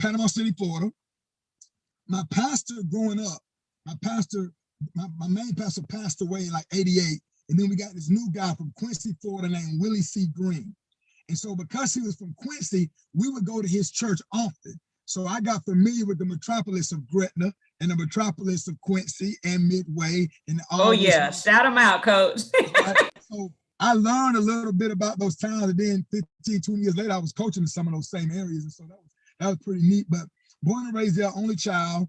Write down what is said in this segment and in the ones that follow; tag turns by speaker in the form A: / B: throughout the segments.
A: Panama City, Florida. My pastor growing up, my main pastor passed away in like 88. And then we got this new guy from Quincy, Florida named Willie C. Green. And so because he was from Quincy, we would go to his church often. So I got familiar with the metropolis of Gretna and the metropolis of Quincy and Midway. And all
B: oh yeah, shout them out, Coach.
A: So I learned a little bit about those towns, and then 15, 20 years later, I was coaching in some of those same areas. And so that was pretty neat. But born and raised there, only child,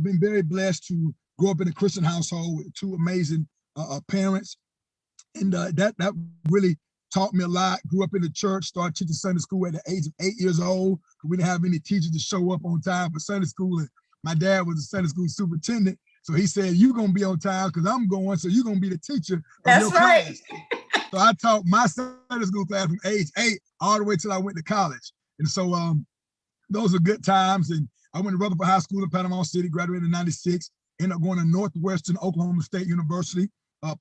A: been very blessed to grow up in a Christian household with two amazing parents. And that really taught me a lot. Grew up in the church, started teaching Sunday school at the age of 8 years old. We didn't have any teachers to show up on time for Sunday school. And my dad was a Sunday school superintendent. So he said, you're going to be on time because I'm going, so you're going to be the teacher of your class. So I taught my Sunday school class from age 8 all the way till I went to college. And so those are good times. And I went to Rutherford High School in Panama City, graduated in 96, ended up going to Northwestern Oklahoma State University,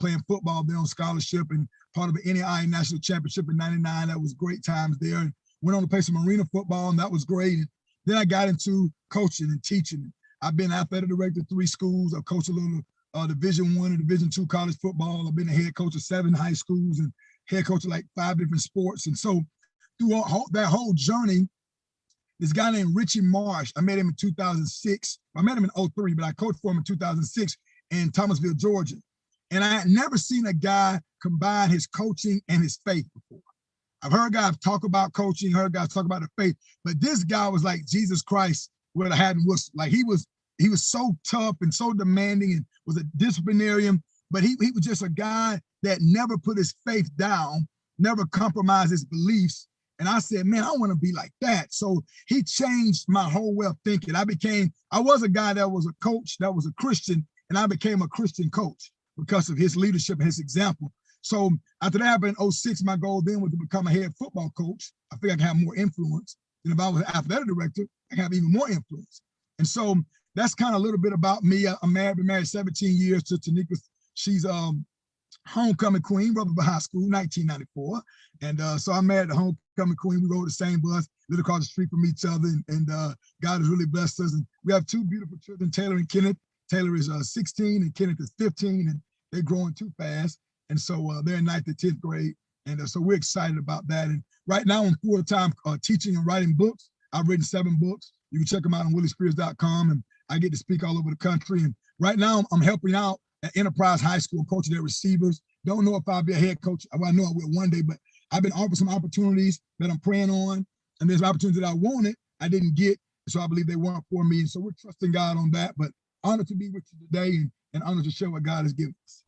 A: playing football there on scholarship and part of the NAIA National Championship in 99. That was great times there. And went on to play some arena football, and that was great. And then I got into coaching and teaching. I've been athletic director of 3 schools. I've coached a little Division I and Division II college football. I've been the head coach of 7 high schools and head coach of like 5 different sports. And so through that whole journey, this guy named Richie Marsh, I met him in 2006. I met him in 2003, but I coached for him in 2006 in Thomasville, Georgia. And I had never seen a guy combine his coaching and his faith before. I've heard guys talk about coaching, heard guys talk about the faith, but this guy was like Jesus Christ with a hat and whistle. Like he was so tough and so demanding and was a disciplinarian, but he was just a guy that never put his faith down, never compromised his beliefs. And I said, man, I want to be like that. So he changed my whole way of thinking. I was a guy that was a coach, that was a Christian, and I became a Christian coach because of his leadership and his example. So after that happened in 2006, my goal then was to become a head football coach. I think I can have more influence. And if I was an athletic director, I can have even more influence. And so that's kind of a little bit about me. I'm married, been married 17 years to Tanika. She's homecoming queen, Rutherford High School, 1994. And so I'm married to homecoming queen. We rode the same bus, lived across the street from each other. And God has really blessed us. And we have 2 beautiful children, Taylor and Kenneth. Taylor is 16 and Kenneth is 15, and they're growing too fast. And so they're in 9th and 10th grade. And so we're excited about that. And right now I'm full-time teaching and writing books. I've written 7 books. You can check them out on williespears.com, and I get to speak all over the country. And right now I'm helping out at Enterprise High School, coaching their receivers. Don't know if I'll be a head coach. Well, I know I will one day, but I've been offered some opportunities that I'm praying on. And there's opportunities that I wanted, I didn't get. So I believe they weren't for me. And so we're trusting God on that. But honored to be with you today, and honored to share what God has given us.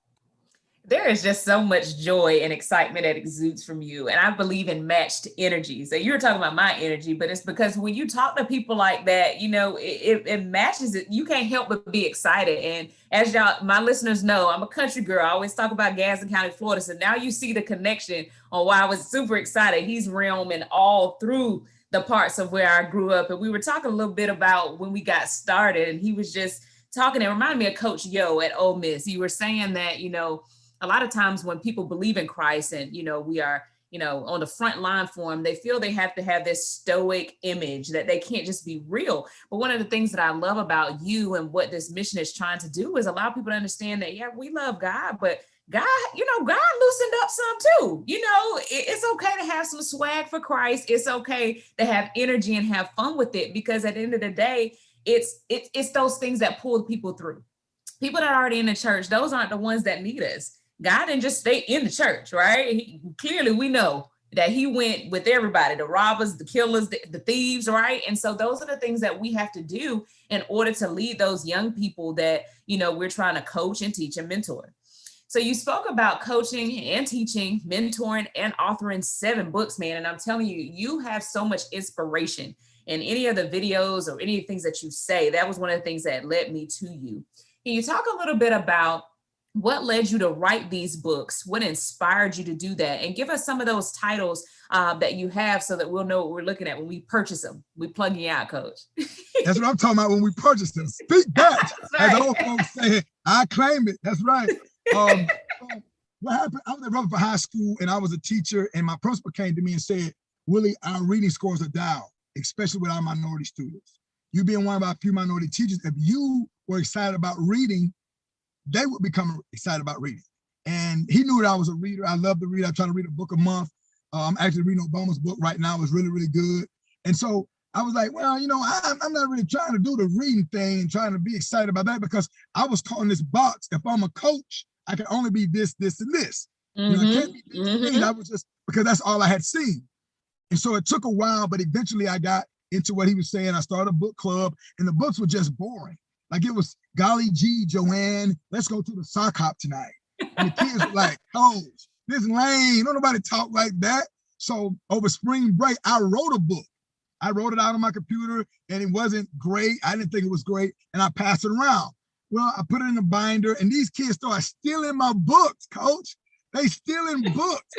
B: There is just so much joy and excitement that exudes from you. And I believe in matched energy. So you were talking about my energy, but it's because when you talk to people like that, you know, it matches it. You can't help but be excited. And as y'all, my listeners know, I'm a country girl. I always talk about Gadsden County, Florida. So now you see the connection on why I was super excited. He's roaming all through the parts of where I grew up. And we were talking a little bit about when we got started, and he was just talking. It reminded me of Coach Yo at Ole Miss. You were saying that, you know, a lot of times when people believe in Christ and, you know, we are, you know, on the front line for them, they feel they have to have this stoic image, that they can't just be real. But one of the things that I love about you and what this mission is trying to do is allow people to understand that, yeah, we love God, but God, you know, God loosened up some too. You know, it's okay to have some swag for Christ. It's okay to have energy and have fun with it, because at the end of the day, it's those things that pull people through. People that are already in the church, those aren't the ones that need us. God didn't just stay in the church, right? Clearly, we know that he went with everybody, the robbers, the killers, the thieves, right? And so those are the things that we have to do in order to lead those young people that, you know, we're trying to coach and teach and mentor. So you spoke about coaching and teaching, mentoring, and authoring 7 books, man. And I'm telling you, you have so much inspiration in any of the videos or any of the things that you say. That was one of the things that led me to you. Can you talk a little bit about what led you to write these books? What inspired you to do that? And give us some of those titles that you have so that we'll know what we're looking at when we purchase them. We plug you out, Coach.
A: That's what I'm talking about when we purchase them. Speak that.
B: Right.
A: As old folks say, I claim it. That's right. What happened? I was at Rutherford High School and I was a teacher, and my principal came to me and said, Willie, our reading scores are down. especially with our minority students. You being one of our few minority teachers, if you were excited about reading, they would become excited about reading. And he knew that I was a reader. I love to read. I try to read a book a month. I'm actually reading Obama's book right now. It's really, really good. And so I was like, well, you know, I'm not really trying to do the reading thing and trying to be excited about that, because I was caught in this box. If I'm a coach, I can only be this, this, and this. You know, I can't be this thing. I was just, because that's all I had seen. And so it took a while, but eventually I got into what he was saying. I started a book club, and the books were just boring. Like, it was, golly gee, Joanne, let's go to the sock hop tonight. And the kids were like, oh, this lame. Don't nobody talk like that. So over spring break, I wrote a book. I wrote it out on my computer, and it wasn't great. I didn't think it was great, and I passed it around. Well, I put it in a binder, and these kids started stealing my books, coach. They stealing books.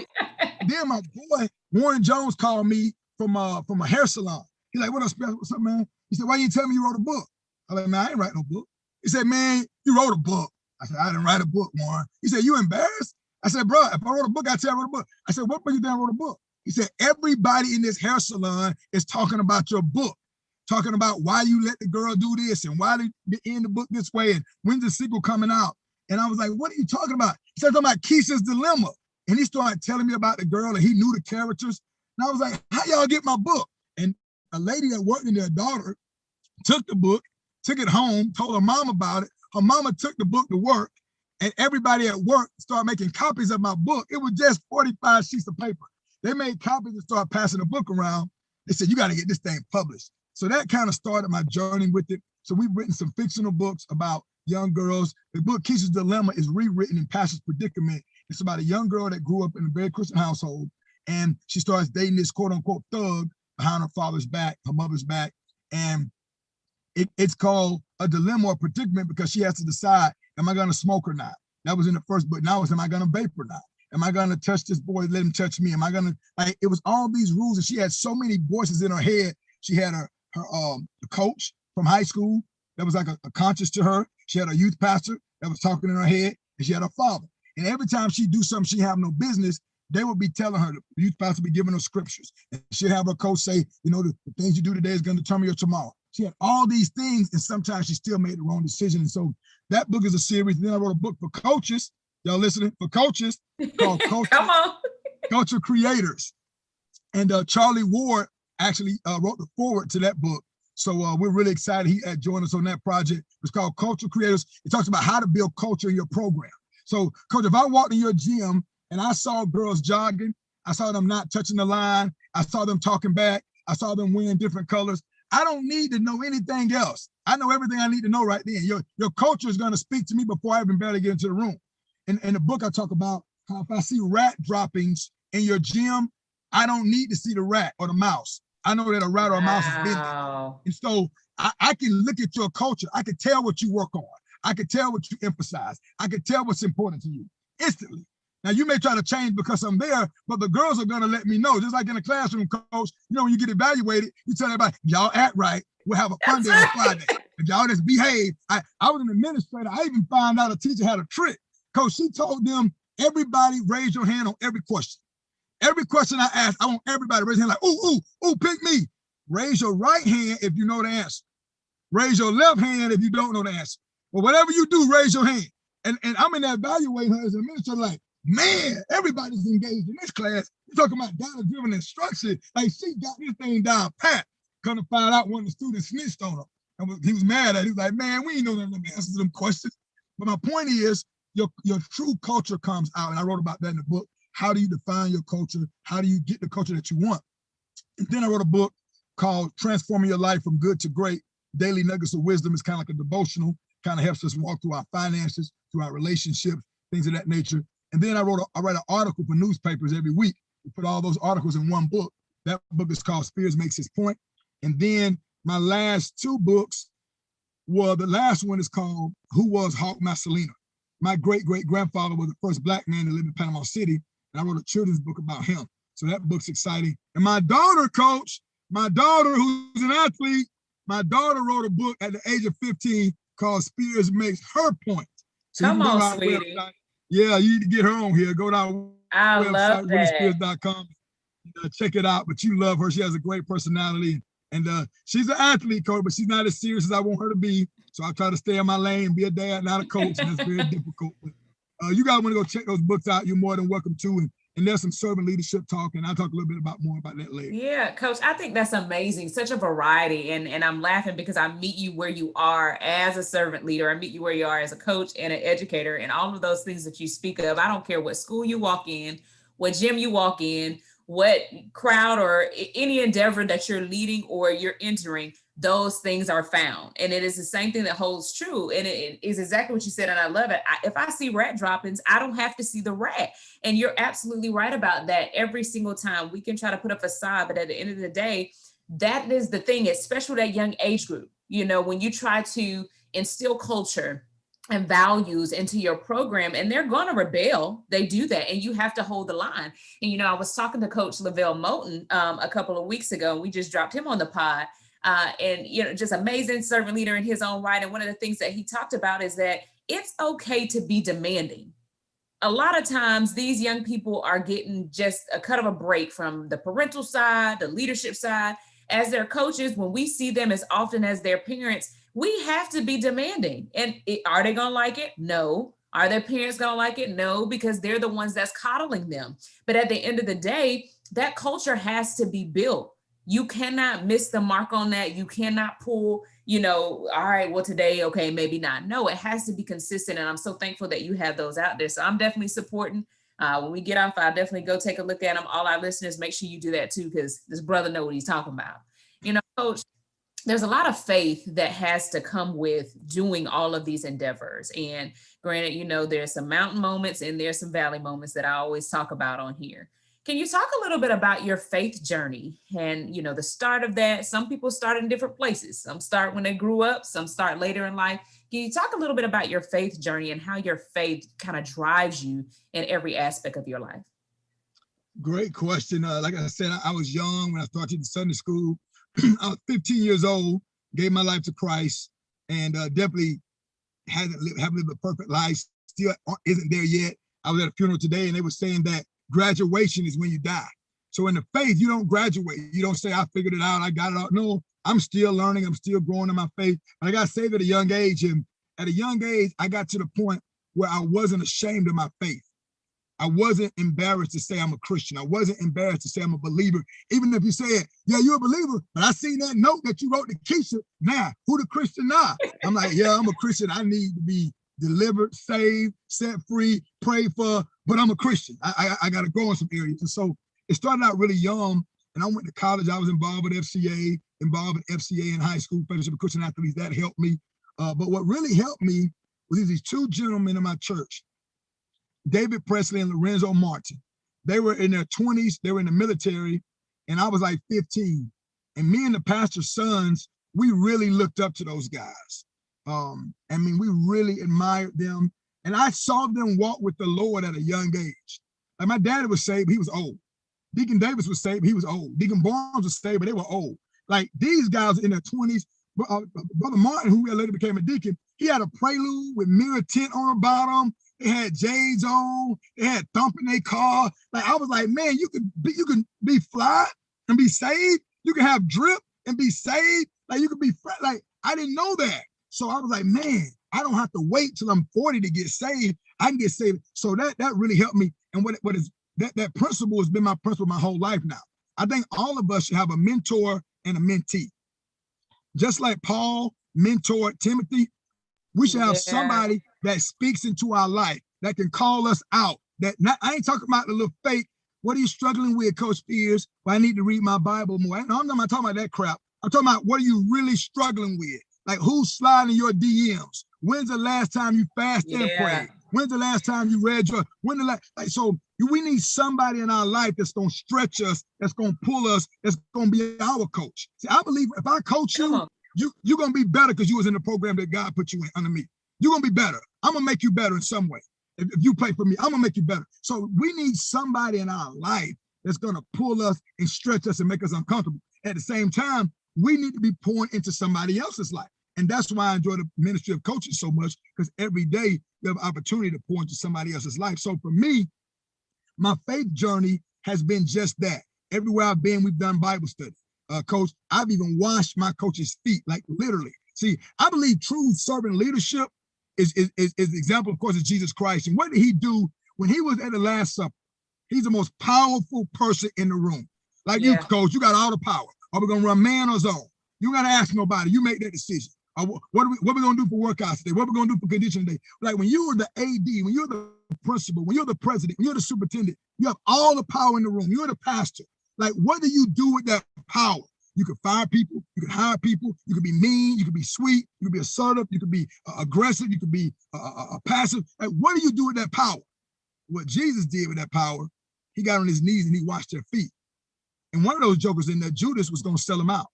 A: Then my boy, Warren Jones, called me from a hair salon. He's like, what up, Spencer? What's up, man? He said, why you didn't tell me you wrote a book? I was like, man, I ain't write no book. He said, man, you wrote a book. I said, I didn't write a book, Warren. He said, you embarrassed? I said, bro, if I wrote a book, I'd tell you I wrote a book. I said, what made you think I wrote a book? He said, everybody in this hair salon is talking about your book, talking about why you let the girl do this and why they end the book this way and when's the sequel coming out. And I was like, what are you talking about? He said, I'm talking about Keisha's Dilemma. And he started telling me about the girl, and he knew the characters. And I was like, how y'all get my book? And a lady that worked in their daughter took the book, took it home, told her mom about it. Her mama took the book to work, and everybody at work started making copies of my book. It was just 45 sheets of paper. They made copies and started passing the book around. They said, you got to get this thing published. So that kind of started my journey with it. So we've written some fictional books about young girls. The book Keisha's Dilemma is rewritten in Pastor's Predicament. It's about a young girl that grew up in a very Christian household, and she starts dating this quote unquote thug behind her father's back, her mother's back. And it's called a dilemma or predicament because she has to decide, am I going to smoke or not? That was in the first book. Now it's, am I going to vape or not? Am I going to touch this boy, let him touch me? Am I going to, like, it was all these rules, and she had so many voices in her head. She had her coach from high school that was like a conscience to her. She had a youth pastor that was talking in her head, and she had her father. And every time she do something she have no business, they would be telling her, the youth pastor would be giving her scriptures. And she'd have her coach say, you know, the things you do today is going to determine your tomorrow. She had all these things, and sometimes she still made the wrong decision. And so that book is a series. Then I wrote a book for coaches. Y'all listening? For coaches, called Culture Creators. And Charlie Ward actually wrote the foreword to that book. So we're really excited. He joined us on that project. It's called Culture Creators. It talks about how to build culture in your program. So, Coach, if I walked in your gym and I saw girls jogging, I saw them not touching the line, I saw them talking back, I saw them wearing different colors, I don't need to know anything else. I know everything I need to know right then. Your culture is going to speak to me before I even barely get into the room. In the book, I talk about how if I see rat droppings in your gym, I don't need to see the rat or the mouse. I know that a rat or a mouse has been there. And so I can look at your culture. I can tell what you work on. I can tell what you emphasize. I can tell what's important to you instantly. Now, you may try to change because I'm there, but the girls are going to let me know. Just like in the classroom, coach, you know, when you get evaluated, you tell everybody, y'all act right. We'll have a fun day on Friday. If y'all just behave. I was an administrator. I even found out a teacher had a trick. Coach, she told them, everybody raise your hand on every question. Every question I ask, I want everybody to raise their hand like, ooh, pick me. Raise your right hand if you know the answer. Raise your left hand if you don't know the answer. But whatever you do, raise your hand. And I'm in there evaluating her as an administrator like, man, everybody's engaged in this class. You're talking about data-driven instruction. Like, she got this thing down pat. Come to find out one of the students snitched on her. And he was mad at it. He was like, man, we ain't know none of them answers to them questions. But my point is, your true culture comes out. And I wrote about that in the book. How do you define your culture? How do you get the culture that you want? And then I wrote a book called Transforming Your Life from Good to Great. Daily Nuggets of Wisdom. Is kind of like a devotional, kind of helps us walk through our finances, through our relationships, things of that nature. And then I write an article for newspapers every week. We put all those articles in one book. That book is called Spears Makes His Point. And then my last two books, well, the last one is called Who Was Hawk Massalina? My great-great-grandfather was the first Black man to live in Panama City. And I wrote a children's book about him. So that book's exciting. And my daughter, Coach, my daughter who's an athlete, my daughter wrote a book at the age of 15 called Spears Makes Her Point. So
B: come on, sweetie.
A: Website. Yeah, you need to get her on here. Go to our website, WilliSpears.com. Check it out. But you love her. She has a great personality. And she's an athlete, coach, but she's not as serious as I want her to be. So I try to stay in my lane, be a dad, not a coach, and that's very difficult. But you guys want to go check those books out, you're more than welcome to. And there's some servant leadership talk, and I'll talk a little bit more about that later.
B: Yeah, Coach, I think that's amazing. Such a variety. And I'm laughing because I meet you where you are as a servant leader. I meet you where you are as a coach and an educator, and all of those things that you speak of. I don't care what school you walk in, what gym you walk in, what crowd or any endeavor that you're leading or you're entering, those things are found. And it is the same thing that holds true. And it is exactly what you said. And I love it. If I see rat droppings, I don't have to see the rat. And you're absolutely right about that. Every single time we can try to put a facade, but at the end of the day, that is the thing, especially that young age group. You know, when you try to instill culture and values into your program, and they're going to rebel, they do that, and you have to hold the line. And, you know, I was talking to Coach Lavelle Moulton a couple of weeks ago, and we just dropped him on the pod. And, you know, just amazing servant leader in his own right. And one of the things that he talked about is that it's okay to be demanding. A lot of times these young people are getting just a cut of a break from the parental side, the leadership side. As their coaches, when we see them as often as their parents, we have to be demanding. And are they going to like it? No. Are their parents going to like it? No, because they're the ones that's coddling them. But at the end of the day, that culture has to be built. You cannot miss the mark on that. You cannot pull, you know, all right, well, today, okay, maybe not. No, it has to be consistent. And I'm so thankful that you have those out there. So I'm definitely supporting. When we get off, I'll definitely go take a look at them. All our listeners, make sure you do that too, because this brother knows what he's talking about. You know, Coach, there's a lot of faith that has to come with doing all of these endeavors. And granted, you know, there's some mountain moments and there's some valley moments that I always talk about on here. Can you talk a little bit about your faith journey and, you know, the start of that? Some people start in different places. Some start when they grew up, some start later in life. Can you talk a little bit about your faith journey and how your faith kind of drives you in every aspect of your life?
A: Great question. Like I said, I was young when I started Sunday school. I was 15 years old, gave my life to Christ, and definitely haven't lived a perfect life. Still isn't there yet. I was at a funeral today, and they were saying that graduation is when you die. So in the faith, you don't graduate. You don't say, I figured it out, I got it out. No, I'm still learning. I'm still growing in my faith. But I got saved at a young age. And at a young age, I got to the point where I wasn't ashamed of my faith. I wasn't embarrassed to say I'm a Christian. I wasn't embarrassed to say I'm a believer. Even if you said, yeah, you're a believer, but I seen that note that you wrote to Keisha. Now, who the Christian now? I'm like, yeah, I'm a Christian. I need to be delivered, saved, set free, prayed for, but I'm a Christian. I got to grow in some areas. And so it started out really young, and I went to college. I was involved with FCA, involved in FCA in high school, Fellowship of Christian Athletes. That helped me. But what really helped me was these two gentlemen in my church, David Presley and Lorenzo Martin. They were in their 20s. They were in the military, and I was like 15. And me and the pastor's sons, we really looked up to those guys. I mean, we really admired them. And I saw them walk with the Lord at a young age. Like my daddy was saved, he was old. Deacon Davis was saved, he was old. Deacon Barnes was saved, but they were old. Like these guys in their 20s. Brother Martin, who later became a deacon, he had a Prelude with mirror tint on the bottom. They had J's on. They had thump in their car. Like I was like, man, you can be fly and be saved. You can have drip and be saved. Like you can be like I didn't know that. So I was like, man, I don't have to wait till I'm 40 to get saved. I can get saved. So that really helped me. And what is that principle has been my principle my whole life now. I think all of us should have a mentor and a mentee. Just like Paul mentored Timothy, we should have somebody that speaks into our life, that can call us out. I ain't talking about the little fake, what are you struggling with, Coach Spears? Well, I need to read my Bible more. No, I'm not talking about that crap. I'm talking about what are you really struggling with? Like who's sliding your DMs? When's the last time you fasted and prayed? When's the last time you read so we need somebody in our life that's going to stretch us, that's going to pull us, that's going to be our coach. See, I believe if I coach you, you're going to be better because you was in the program that God put you in under me. You're going to be better. I'm going to make you better in some way. If you play for me, I'm going to make you better. So we need somebody in our life that's going to pull us and stretch us and make us uncomfortable. At the same time, we need to be pouring into somebody else's life. And that's why I enjoy the ministry of coaching so much, because every day you have an opportunity to pour into somebody else's life. So for me, my faith journey has been just that. Everywhere I've been, we've done Bible study. coach. I've even washed my coach's feet, like literally. See, I believe true servant leadership is example, of course, is Jesus Christ. And what did he do when he was at the Last Supper? He's the most powerful person in the room. Like you, coach, you got all the power. Are we gonna run man or zone? You gotta ask nobody. You make that decision. What are we gonna do for workouts today? What are we gonna do for conditioning today? Like when you were the AD, when you're the principal, when you're the president, when you're the superintendent, you have all the power in the room. You're the pastor. Like, what do you do with that power? You can fire people, you can hire people, you can be mean, you can be sweet, you can be assertive, you can be aggressive, you can be passive. Like, what do you do with that power? What Jesus did with that power, he got on his knees and he washed their feet. And one of those jokers in there, Judas, was gonna sell him out.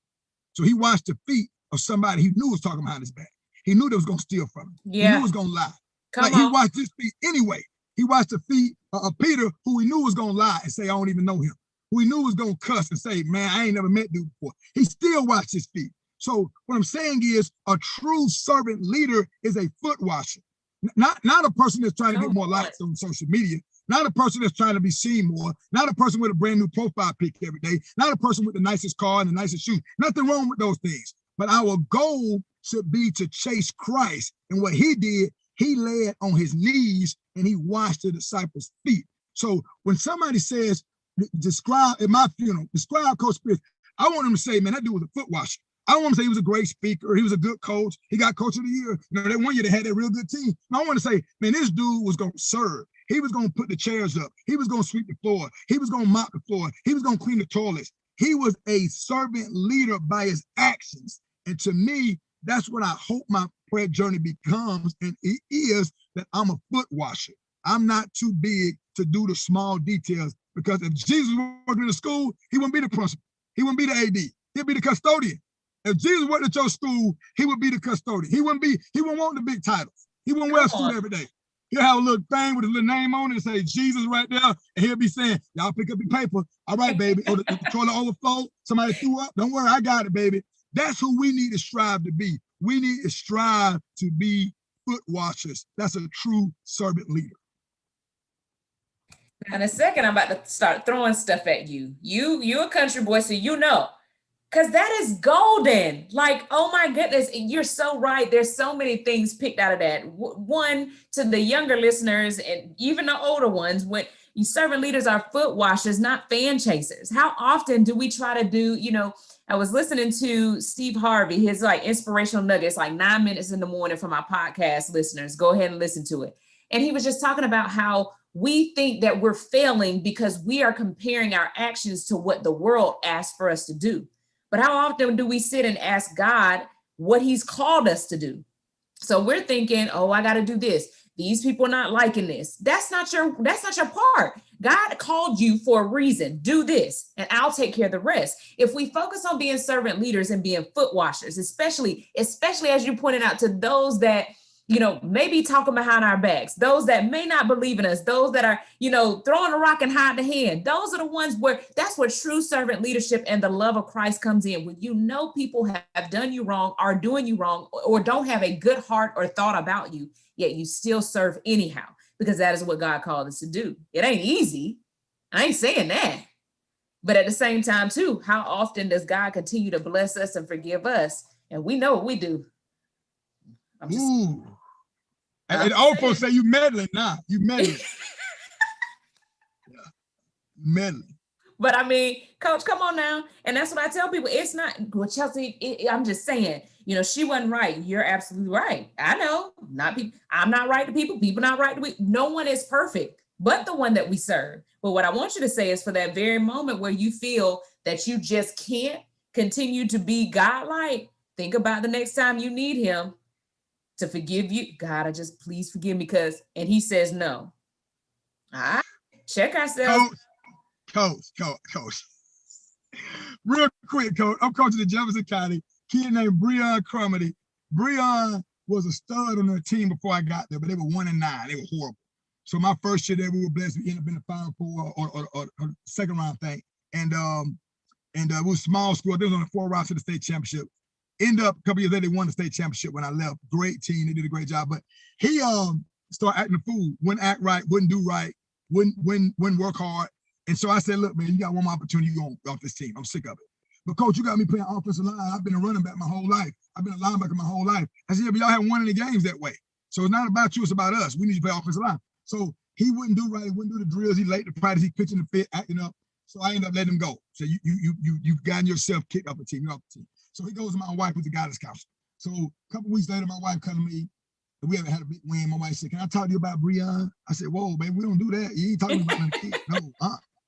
A: So he washed the feet of somebody he knew was talking behind his back. He knew they was gonna steal from him. Yeah. He knew was gonna lie. He washed his feet anyway. He washed the feet of Peter, who he knew was gonna lie and say, I don't even know him. Who he knew was gonna cuss and say, man, I ain't never met dude before. He still washed his feet. So what I'm saying is a true servant leader is a foot washer. Not a person that's trying to get more likes on social media, not a person that's trying to be seen more, not a person with a brand new profile pic every day, not a person with the nicest car and the nicest shoes. Nothing wrong with those things. But our goal should be to chase Christ. And what he did, he laid on his knees and he washed the disciples' feet. So when somebody says, describe at my funeral, describe Coach Spears, I want him to say, man, that dude was a foot washer. I don't want to say he was a great speaker, he was a good coach, he got coach of the year. You know, that one year they had that real good team. I want to say, man, this dude was going to serve. He was going to put the chairs up. He was going to sweep the floor. He was going to mop the floor. He was going to clean the toilets. He was a servant leader by his actions. And to me, that's what I hope my prayer journey becomes. And it is that I'm a foot washer. I'm not too big to do the small details, because if Jesus was working in the school, he wouldn't be the principal. He wouldn't be the AD. He'd be the custodian. If Jesus worked at your school, he would be the custodian. He wouldn't want the big titles. He wouldn't wear a suit every day. He'll have a little thing with his little name on it and say Jesus right there. And he'll be saying, y'all pick up your paper. All right, baby. Or the toilet overflow. Somebody threw up. Don't worry, I got it, baby. That's who we need to strive to be. We need to strive to be foot washers. That's a true servant leader.
B: Now, in a second, I'm about to start throwing stuff at you. You're a country boy, so you know. Because that is golden. Like, oh my goodness, you're so right. There's so many things picked out of that. One, to the younger listeners and even the older ones, when you servant leaders are foot washers, not fan chasers. How often do we try to do, I was listening to Steve Harvey, his like inspirational nuggets, like 9 minutes in the morning for my podcast listeners. Go ahead and listen to it. And he was just talking about how we think that we're failing because we are comparing our actions to what the world asks for us to do. But how often do we sit and ask God what he's called us to do? So we're thinking, oh, I got to do this. These people are not liking this. That's not your part. God called you for a reason. Do this, and I'll take care of the rest. If we focus on being servant leaders and being foot washers, especially as you pointed out, to those that maybe talking behind our backs, those that may not believe in us, those that are, throwing a rock and hide the hand. Those are the ones where that's where true servant leadership and the love of Christ comes in. When people have done you wrong, are doing you wrong, or don't have a good heart or thought about you, yet you still serve anyhow, because that is what God called us to do. It ain't easy. I ain't saying that. But at the same time, too, how often does God continue to bless us and forgive us? And we know what we do.
A: Ooh. And all folks say you meddling now. You meddling. Yeah. Meddling.
B: But I mean, Coach, come on now. And that's what I tell people. It's not, well, Chelsea, I'm just saying, she wasn't right. You're absolutely right. I know, not people. I'm not right to people. People not right to me. No one is perfect, but the one that we serve. But what I want you to say is, for that very moment where you feel that you just can't continue to be God-like, think about the next time you need him to forgive you. God, please forgive me, and he says no. All right, check ourselves.
A: Coach. Real quick, Coach. I'm coaching the Jefferson County. Kid named Breon Crumity. Breon was a stud on their team before I got there, but they were 1-9. They were horrible. So my first year there, we were blessed. We ended up in the Final Four or second round thing. And it was a small school. They was on the 4 rounds to the state championship. End up a couple years later, they won the state championship when I left. Great team, they did a great job. But he started acting a fool, wouldn't act right, wouldn't do right, wouldn't work hard. And so I said, look, man, you got one more opportunity, you go off this team. I'm sick of it. but coach, you got me playing offensive line. I've been a running back my whole life. I've been a linebacker my whole life. I said, yeah, but y'all haven't won any games that way. So it's not about you, it's about us. We need to play offensive line. So he wouldn't do right, he wouldn't do the drills, he late to practice, he pitching the fit, acting up. So I ended up letting him go. So you've gotten yourself kicked off the team, you're off the team. So he goes to my wife with the guidance counselor. So a couple weeks later, my wife come to me, and we haven't had a big win. My wife said, can I talk to you about Breon? I said, whoa, baby, we don't do that. You ain't talking about the kid. No,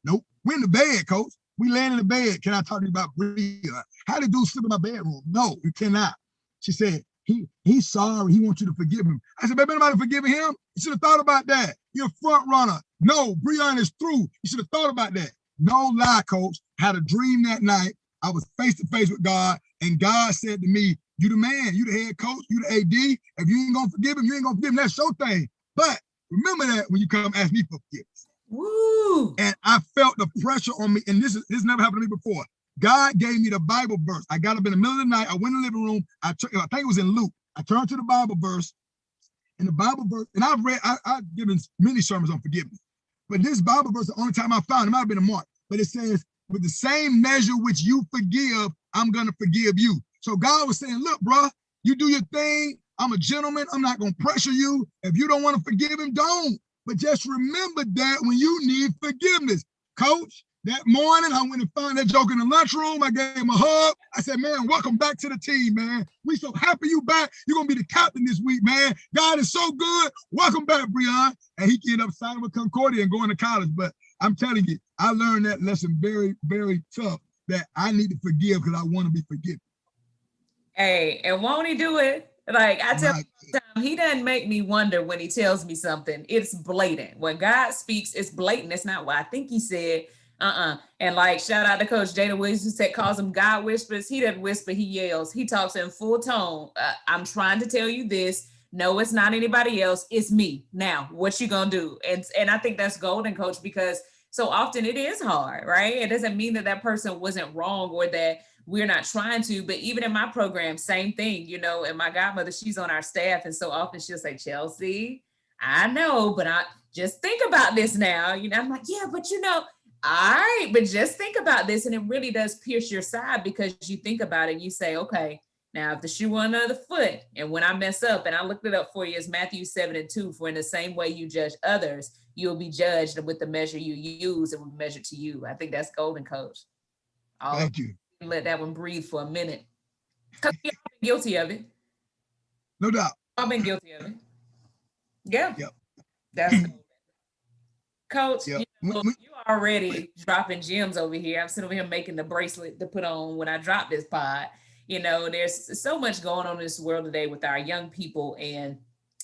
A: nope. We're in the bed, coach. We laying in the bed. Can I talk to you about Breon? How did dude sleep in my bedroom? No, you cannot. She said, he's sorry. He wants you to forgive him. I said, baby, nobody forgiving him? You should have thought about that. You're a front runner. No, Breon is through. You should have thought about that. No lie, coach. Had a dream that night. I was face to face with God, and God said to me, you the man, you the head coach, you the AD. If you ain't gonna forgive him, you ain't gonna forgive him. That's your thing. But remember that when you come ask me for forgiveness.
B: Woo!
A: And I felt the pressure on me, and this never happened to me before. God gave me the Bible verse. I got up in the middle of the night. I went in the living room. I think it was in Luke. I turned to the Bible verse, and the Bible verse, and I've given many sermons on forgiveness, but this Bible verse, the only time I found it, might have been a Mark, but it says, with the same measure which you forgive, I'm gonna forgive you. So God was saying, look, bro, you do your thing. I'm a gentleman. I'm not going to pressure you. If you don't want to forgive him, don't. But just remember that when you need forgiveness. Coach, that morning, I went and found that joke in the lunchroom. I gave him a hug. I said, man, welcome back to the team, man. We so happy you back. You're going to be the captain this week, man. God is so good. Welcome back, Breon. And he ended up signing with Concordia and going to college. But I'm telling you, I learned that lesson very, very tough, that I need to forgive because I want to be forgiven.
B: Hey, and won't he do it? Like I tell him, he doesn't make me wonder when he tells me something. It's blatant. When God speaks, it's blatant. It's not what I think he said. And like, shout out to Coach Jada Williams, who said, calls him God whispers. He doesn't whisper, he yells. He talks in full tone. I'm trying to tell you this. No, it's not anybody else. It's me. Now, what you gonna do? And I think that's golden, Coach, because so often it is hard, right? It doesn't mean that person wasn't wrong or that we're not trying to, but even in my program, same thing, you know, and my godmother, she's on our staff. And so often she'll say, Chelsea, I know, but I just think about this now. You know, I'm like, yeah, but you know, all right, but just think about this. And it really does pierce your side because you think about it and you say, okay, now if the shoe on the other foot, and when I mess up, and I looked it up for you, it's Matthew 7:2, for in the same way you judge others, you'll be judged with the measure you use, it will be measured to you. I think that's golden, Coach.
A: Thank you.
B: Let that one breathe for a minute. Because we've been guilty of it.
A: No doubt.
B: I've been guilty of it. Yeah.
A: Yep.
B: That's Coach,
A: yep.
B: You already dropping gems over here. I'm sitting over here making the bracelet to put on when I drop this pod. You know, there's so much going on in this world today with our young people and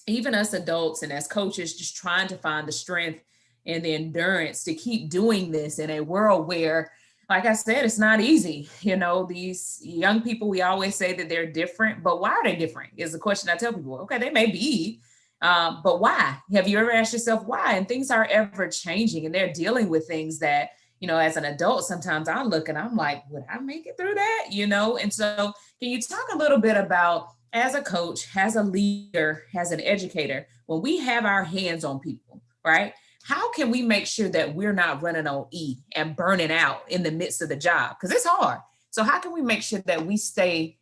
B: even us adults and as coaches, just trying to find the strength and the endurance to keep doing this in a world where, like I said, it's not easy. You know, these young people, we always say that they're different, but why are they different is the question I tell people. Okay, they may be, but why? Have you ever asked yourself why? And things are ever changing and they're dealing with things that, you know, as an adult, sometimes I look and I'm like, would I make it through that? You know, and so can you talk a little bit about, as a coach, as a leader, as an educator, when we have our hands on people, right? How can we make sure that we're not running on E and burning out in the midst of the job? Because it's hard. So how can we make sure that we stay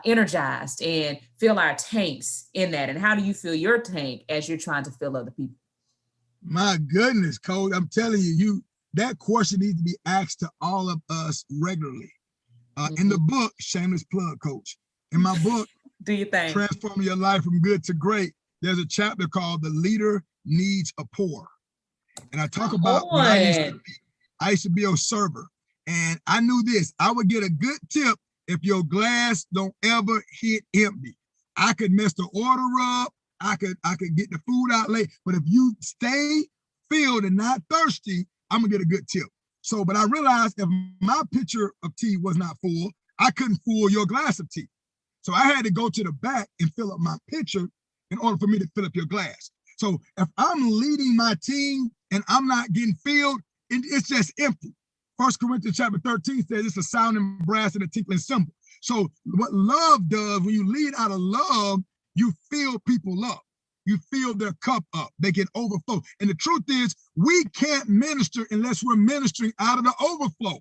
B: energized and fill our tanks in that? And how do you fill your tank as you're trying to fill other people?
A: My goodness, Coach, I'm telling you, that question needs to be asked to all of us regularly. In the book, shameless plug, Coach, in my book,
B: do you think
A: Transforming Your Life from Good to Great, there's a chapter called The Leader Needs a Pour. And I talk about when I used to be a server, and I knew this, I would get a good tip if your glass don't ever hit empty. I could mess the order up, I could get the food out late, but if you stay filled and not thirsty, I'm gonna get a good tip. So, but I realized if my pitcher of tea was not full, I couldn't fill your glass of tea. So I had to go to the back and fill up my pitcher in order for me to fill up your glass. So if I'm leading my team and I'm not getting filled, it's just empty. 1 Corinthians chapter 13 says it's a sounding brass and a tinkling cymbal. So what love does, when you lead out of love, you fill people up. You fill their cup up. They can overflow. And the truth is, we can't minister unless we're ministering out of the overflow.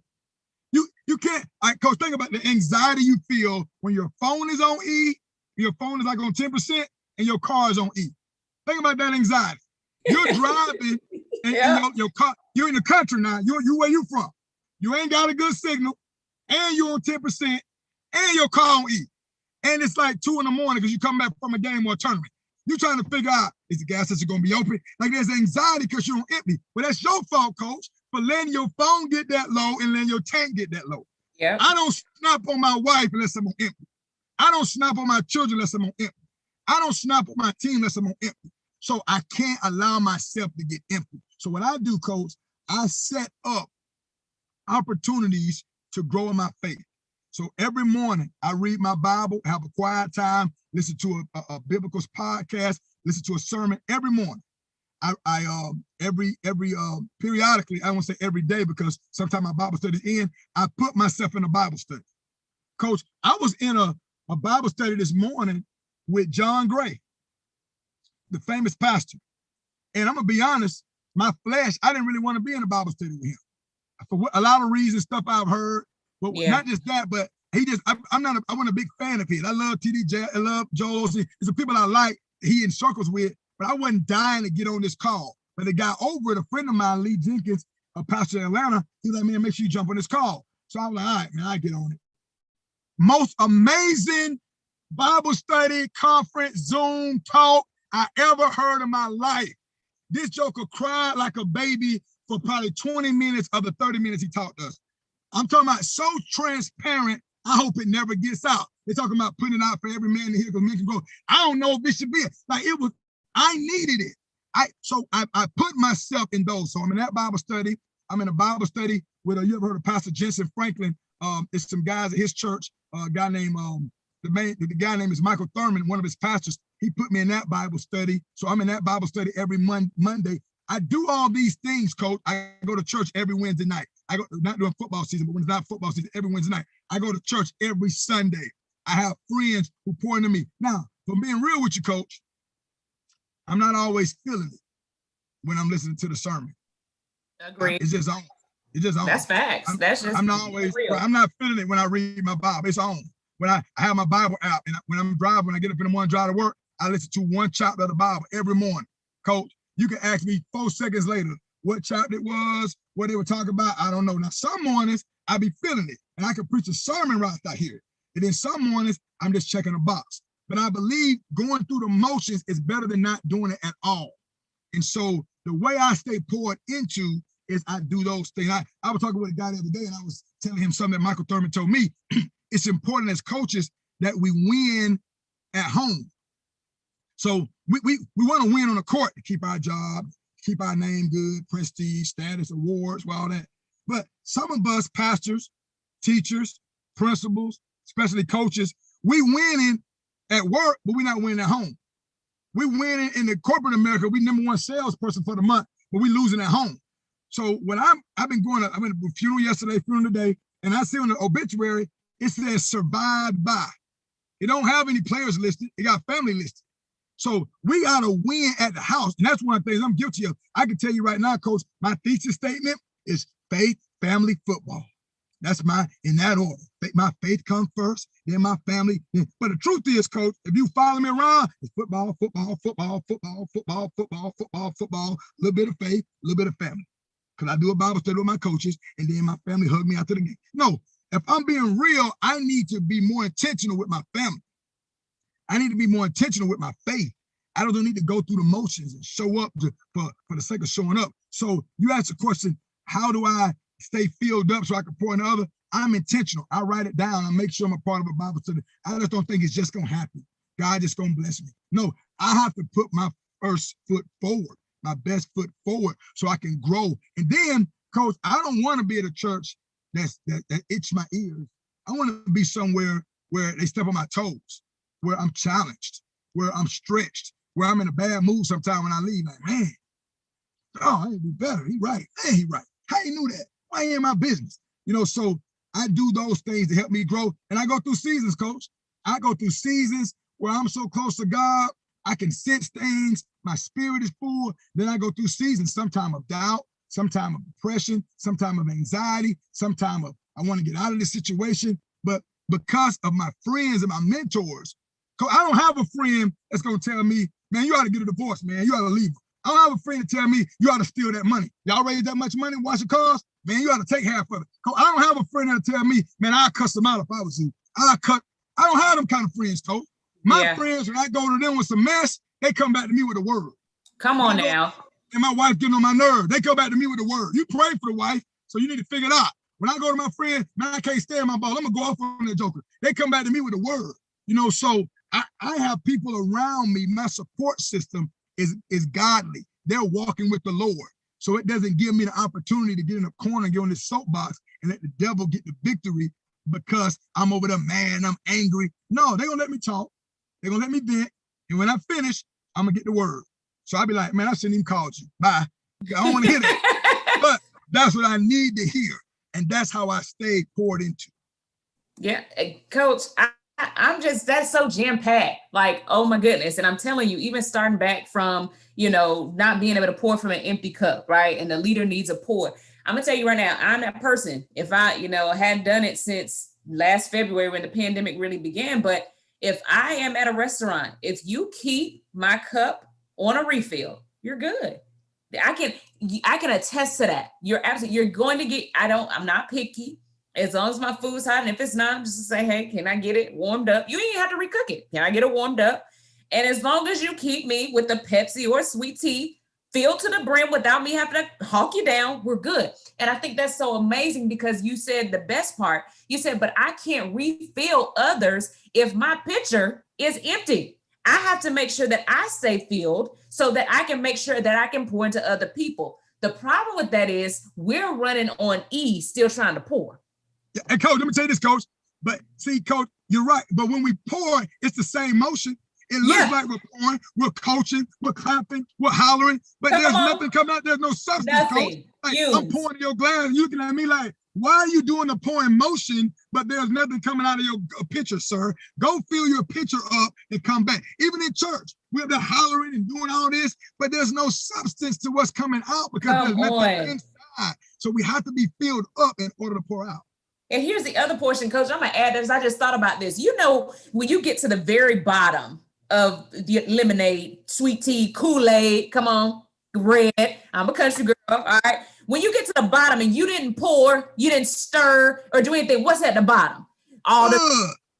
A: You can't, Coach, think about the anxiety you feel when your phone is on E, your phone is like on 10%, and your car is on E. Think about that anxiety. You're driving and your car, you're in the country now. You where you from? You ain't got a good signal, and you're on 10%, and your car on E. And it's like 2 a.m. because you come back from a game or a tournament. You're trying to figure out, is the gas station going to be open? Like there's anxiety because you're on empty. But that's your fault, Coach, for letting your phone get that low and letting your tank get that low.
B: Yeah.
A: I don't snap on my wife unless I'm on empty. I don't snap on my children unless I'm on empty. I don't snap on my team unless I'm on empty. So I can't allow myself to get empty. So what I do, Coach, I set up opportunities to grow in my faith. So every morning I read my Bible, have a quiet time, listen to a biblical podcast, listen to a sermon every morning. Periodically, I won't say every day because sometimes my Bible study end, I put myself in a Bible study. Coach, I was in a Bible study this morning with John Gray, the famous pastor. And I'm gonna be honest, my flesh, I didn't really want to be in a Bible study with him. For a lot of reasons, stuff I've heard, but not just that, but I wasn't a big fan of his. I love TD, I love Joel Osteen. There's some people I like he in circles with, but I wasn't dying to get on this call. But the guy over it, a friend of mine, Lee Jenkins, a pastor in Atlanta, he was like, man, make sure you jump on this call. So I was like, all right, man, I get on it. Most amazing Bible study, conference, Zoom, talk I ever heard in my life. This joker cried like a baby for probably 20 minutes of the 30 minutes he talked to us. I'm talking about so transparent, I hope it never gets out. They're talking about putting it out for every man to hear because men can grow. I don't know if it should be. Like it was, I needed it. I put myself in those. So I'm in that Bible study. I'm in a Bible study with, you ever heard of Pastor Jensen Franklin? It's some guys at his church, a guy named, the guy name is Michael Thurman, one of his pastors. He put me in that Bible study. So I'm in that Bible study every Monday. I do all these things, Coach. I go to church every Wednesday night. I go, not during football season, but when it's not football season, every Wednesday night. I go to church every Sunday. I have friends who pour into me. Now, from being real with you, Coach, I'm not always feeling it when I'm listening to the sermon.
B: Agreed.
A: It's just on. It's just on.
B: That's facts.
A: I'm not always, I'm not feeling it when I read my Bible. It's on. When I have my Bible app and when I'm driving, when I get up in the morning, drive to work, I listen to one chapter of the Bible every morning. Coach, you can ask me 4 seconds later what chapter it was, what they were talking about. I don't know. Now, some mornings I be feeling it and I can preach a sermon right out here. And then some mornings I'm just checking a box. But I believe going through the motions is better than not doing it at all. And so the way I stay poured into is I do those things. I was talking with a guy the other day and I was telling him something that Michael Thurman told me. It's important as coaches that we win at home. So we want to win on the court to keep our job, keep our name good, prestige, status, awards, all that. But some of us pastors, teachers, principals, especially coaches, we winning at work, but we're not winning at home. We winning in the corporate America. We #1 salesperson for the month, but we losing at home. So when I've been going, I went to a funeral yesterday, funeral today, and I see on the obituary, it says survived by. It don't have any players listed. It got family listed. So we got to win at the house. And that's one of the things I'm guilty of. I can tell you right now, Coach, my thesis statement is faith, family, football. That's in that order. My faith comes first, then my family. But the truth is, Coach, if you follow me around, it's football, football, football, football, football, football, football, football, a little bit of faith, a little bit of family. Because I do a Bible study with my coaches, and then my family hug me after the game. No, if I'm being real, I need to be more intentional with my family. I need to be more intentional with my faith. I don't need to go through the motions and show up for the sake of showing up. So you ask the question, how do I stay filled up so I can pour into others? I'm intentional. I write it down. I make sure I'm a part of a Bible study. I just don't think it's just going to happen. God just going to bless me. No, I have to put my first foot forward, my best foot forward so I can grow. And then, Coach, I don't want to be at a church that itch my ears. I want to be somewhere where they step on my toes, where I'm challenged, where I'm stretched, where I'm in a bad mood sometime when I leave. Like, man, I need to be better. He right. Man, he right. How you knew that? Why ain't my business? So I do those things to help me grow. And I go through seasons, Coach. I go through seasons where I'm so close to God, I can sense things. My spirit is full. Then I go through seasons, sometime of doubt, sometime of depression, sometime of anxiety, sometime of I want to get out of this situation. But because of my friends and my mentors, I don't have a friend that's going to tell me, man, you ought to get a divorce, man. You ought to leave her. I don't have a friend to tell me you ought to steal that money. Y'all raise that much money, wash your cars, man, you ought to take half of it. I don't have a friend that'll tell me, man, I'll cuss them out if I was you. I don't have them kind of friends, Coach. My friends, when I go to them with some mess, they come back to me with a word.
B: Come on now.
A: And my wife getting on my nerve. They come back to me with a word. You pray for the wife, so you need to figure it out. When I go to my friend, man, I can't stand my ball. I'm gonna go off on that joker. They come back to me with a word. So I have people around me. My support system is godly. They're walking with the Lord. So it doesn't give me the opportunity to get in a corner and get on this soapbox and let the devil get the victory because I'm over there mad, I'm angry. No, they're gonna let me talk. They're gonna let me vent. And when I finish, I'm gonna get the word. So I'll be like, man, I shouldn't even called you. Bye. I don't want to hear that. But that's what I need to hear. And that's how I stay poured into.
B: Yeah, Coach, I'm just, that's so jam-packed. Like, oh my goodness. And I'm telling you, even starting back from, not being able to pour from an empty cup, right? And the leader needs a pour. I'm gonna tell you right now, I'm that person. If I, hadn't done it since last February when the pandemic really began, but if I am at a restaurant, if you keep my cup on a refill, you're good. I can attest to that. You're going to get, I'm not picky. As long as my food's hot, and if it's not, I'm just to say, hey, can I get it warmed up? You ain't have to recook it. Can I get it warmed up? And as long as you keep me with the Pepsi or sweet tea filled to the brim without me having to hawk you down, we're good. And I think that's so amazing because you said the best part. You said, but I can't refill others if my pitcher is empty. I have to make sure that I stay filled so that I can make sure that I can pour into other people. The problem with that is we're running on E, still trying to pour.
A: Yeah, and Coach, let me tell you this, Coach. But see, Coach, you're right. But when we pour, it's the same motion. It looks like we're pouring, we're coaching, we're clapping, we're hollering, but there's nothing coming out. There's no substance, Coach. Like, I'm pouring in your glass, and you looking at me like, why are you doing the pouring motion, but there's nothing coming out of your pitcher, sir? Go fill your pitcher up and come back. Even in church, we're there hollering and doing all this, but there's no substance to what's coming out because there's nothing inside. So we have to be filled up in order to pour out.
B: And here's the other portion, Coach. I'm going to add this. I just thought about this. When you get to the very bottom of the lemonade, sweet tea, Kool-Aid, come on, red. I'm a country girl. All right. When you get to the bottom and you didn't pour, you didn't stir or do anything, what's at the bottom? All the